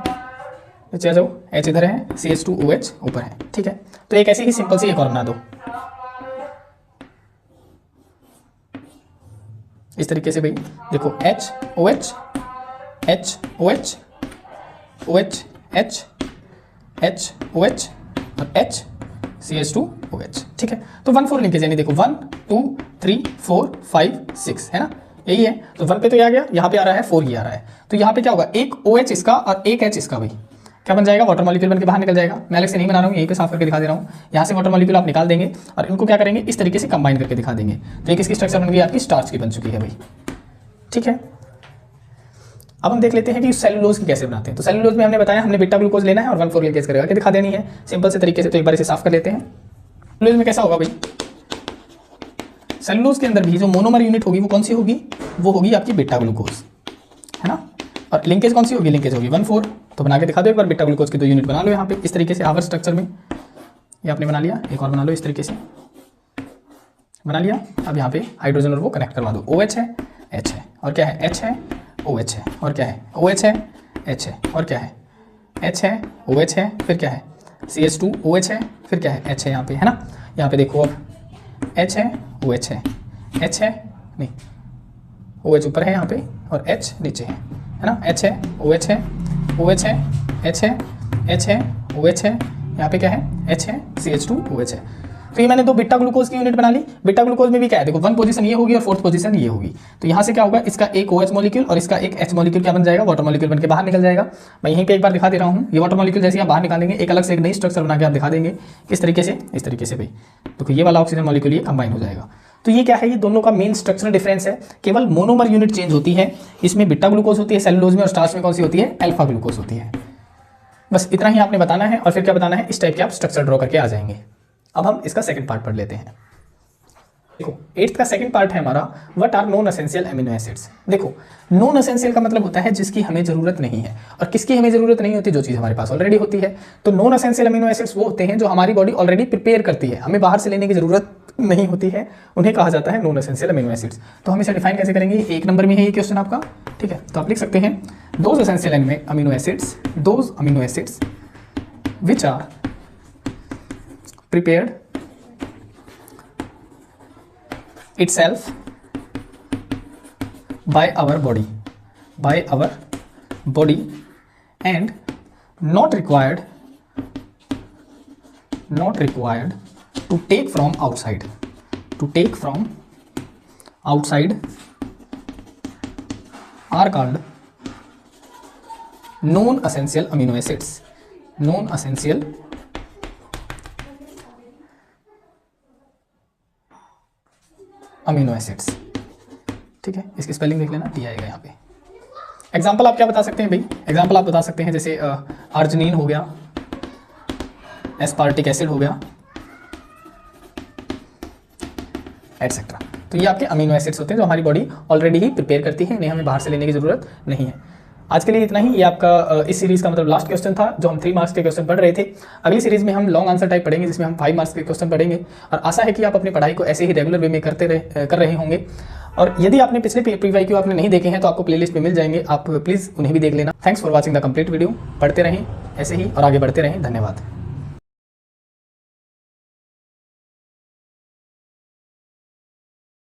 नीचे आ जाओ H इधर है, CH2OH ऊपर है। ठीक है, तो एक ऐसी ही सिंपल सी एक और बना दो इस तरीके से भाई। देखो H OH H OH OH H H OH और H CH2OH। ठीक है, तो 1,4 लिंकेज यानी देखो 1 2 3 4 5 6 है ना, यही है। तो 1 पे तो ये आ गया, यहाँ पे आ रहा है 4 ये आ रहा है, तो यहाँ पे क्या होगा, एक OH इसका और एक H इसका, भाई क्या बन जाएगा, वाटर मॉलिक्यूल बन के बाहर निकल जाएगा। मैं अलग से नहीं बना रहा हूँ, यहीं पे साफ करके दिखा दे रहा हूँ। यहाँ से वाटर मॉलिक्यूल आप निकाल देंगे और इनको क्या करेंगे, इस तरीके से कंबाइन करके दिखा देंगे। तो एक इसकी स्ट्रक्चर बन गई आपकी स्टार्च की बन चुकी है भाई। ठीक है, अब हम देख लेते हैं कि सेलुलोज की कैसे बनाते हैं। तो सेलुलोज में हमने बताया हमने बीटा ग्लूकोज लेना है और 1,4 लिंकेज करेगा कि दिखा देनी है सिंपल से तरीके से। तो एक बार इसे साफ कर लेते हैं। सेलुलोज में कैसा होगा भाई, सेलुलोज के अंदर भी जो मोनोमर यूनिट होगी वो कौन सी होगी, वो होगी आपकी बीटा ग्लूकोज, है ना। और लिंकेज कौन सी होगी, लिंकेज होगी 1,4। तो बना के दिखा दो एक बार, बीटा ग्लूकोज की 2 यूनिट बना लो यहाँ पे इस तरीके से हार्वर्ड स्ट्रक्चर में। ये आपने बना लिया, एक और बना लो इस तरीके से, बना लिया। अब यहाँ पे हाइड्रोजन और वो कनेक्ट करवा दो, OH है H है और क्या है H है OH है और क्या है OH है H है और क्या है H है OH है फिर क्या है CH2 OH है फिर क्या है H है यहाँ पे, है ना। यहाँ पे देखो अब H है OH है H है नहीं OH ऊपर है यहाँ पे और H नीचे है ना। H है OH है OH है H है H है OH है यहाँ पे क्या है H है CH2 OH है। तो ये मैंने दो बीटा ग्लूकोज की यूनिट बना ली। बीटा ग्लूकोज में भी क्या है देखो 1 पोजीशन ये होगी और 4th पोजीशन ये होगी। तो यहाँ से क्या होगा इसका एक OH मॉलिक्यूल और इसका एक H मॉलिक्यूल क्या बन जाएगा वाटर मॉलिक्यूल बन के बाहर निकल जाएगा। मैं यहीं पे एक बार दिखा दे रहा हूँ। ये वाटर मॉलिक्यूल जैसे आप बाहर निकालेंगे एक अलग से एक नई स्ट्रक्चर बना के आप दिखा देंगे। किस तरीके से, इस तरीके से भाई देखो ये वाला ऑक्सीजन मॉलिक्यूल ये कंबाइन हो जाएगा। तो ये क्या है ये दोनों का मेन स्ट्रक्चरल डिफरेंस है, केवल मोनोमर यूनिट चेंज होती है। इसमें बीटा ग्लूकोज होती है सेलुलोज में और स्टार्च में कौन सी होती है अल्फा ग्लूकोज होती है। बस इतना ही आपने बताना है और फिर क्या बताना है इस टाइप के आप स्ट्रक्चर ड्रॉ करके आ जाएंगे। अब हम इसका सेकंड पार्ट पढ़ लेते हैं। देखो 8th का सेकंड पार्ट है हमारा what are non essential amino acids. देखो नॉन एसेंशियल का मतलब होता है जिसकी हमें जरूरत नहीं है, और किसकी हमें जरूरत नहीं होती, जो चीज़ हमारे पास ऑलरेडी होती है। तो नॉन एसेंशियल अमीनो एसिड्स वो होते हैं जो हमारी बॉडी ऑलरेडी प्रिपेयर करती है, हमें बाहर से लेने की जरूरत नहीं होती है, उन्हें कहा जाता है नॉन एसेंशियल अमीनो एसिड्स। तो हम इसे डिफाइन कैसे करेंगे, 1 नंबर में है ये क्वेश्चन आपका, ठीक है। तो आप लिख सकते हैं those essential amino acids, those amino acids which are prepared itself by our body and not required to take from outside are called non-essential amino acids, non-essential amino acids, ठीक है। इसकी स्पेलिंग देख लेना, टी आएगा यहाँ पे। एग्जाम्पल आप क्या बता सकते हैं भाई, एग्जाम्पल आप बता सकते हैं जैसे आर्जिनिन हो गया, एस्पार्टिक एसिड हो गया, एटसेट्रा। तो ये आपके अमीनो एसिड्स होते हैं जो हमारी बॉडी ऑलरेडी ही प्रिपेयर करती है, इन्हें हमें बाहर से लेने की जरूरत नहीं है। आज के लिए इतना ही। ये आपका इस सीरीज का मतलब लास्ट क्वेश्चन था जो हम 3 मार्क्स के क्वेश्चन पढ़ रहे थे। अगली सीरीज में हम लॉन्ग आंसर टाइप पढ़ेंगे जिसमें हम 5 मार्क्स के क्वेश्चन पढ़ेंगे, और आशा है कि आप अपनी पढ़ाई को ऐसे ही रेगुलर वे में कर रहे होंगे। और यदि आपने पिछले PYQ आपने नहीं देखे हैं तो आपको प्लेलिस्ट में मिल जाएंगे, आप प्लीज़ उन्हें भी देख लेना। Thanks for watching the complete video. पढ़ते रहें ऐसे ही और आगे बढ़ते रहें। धन्यवाद।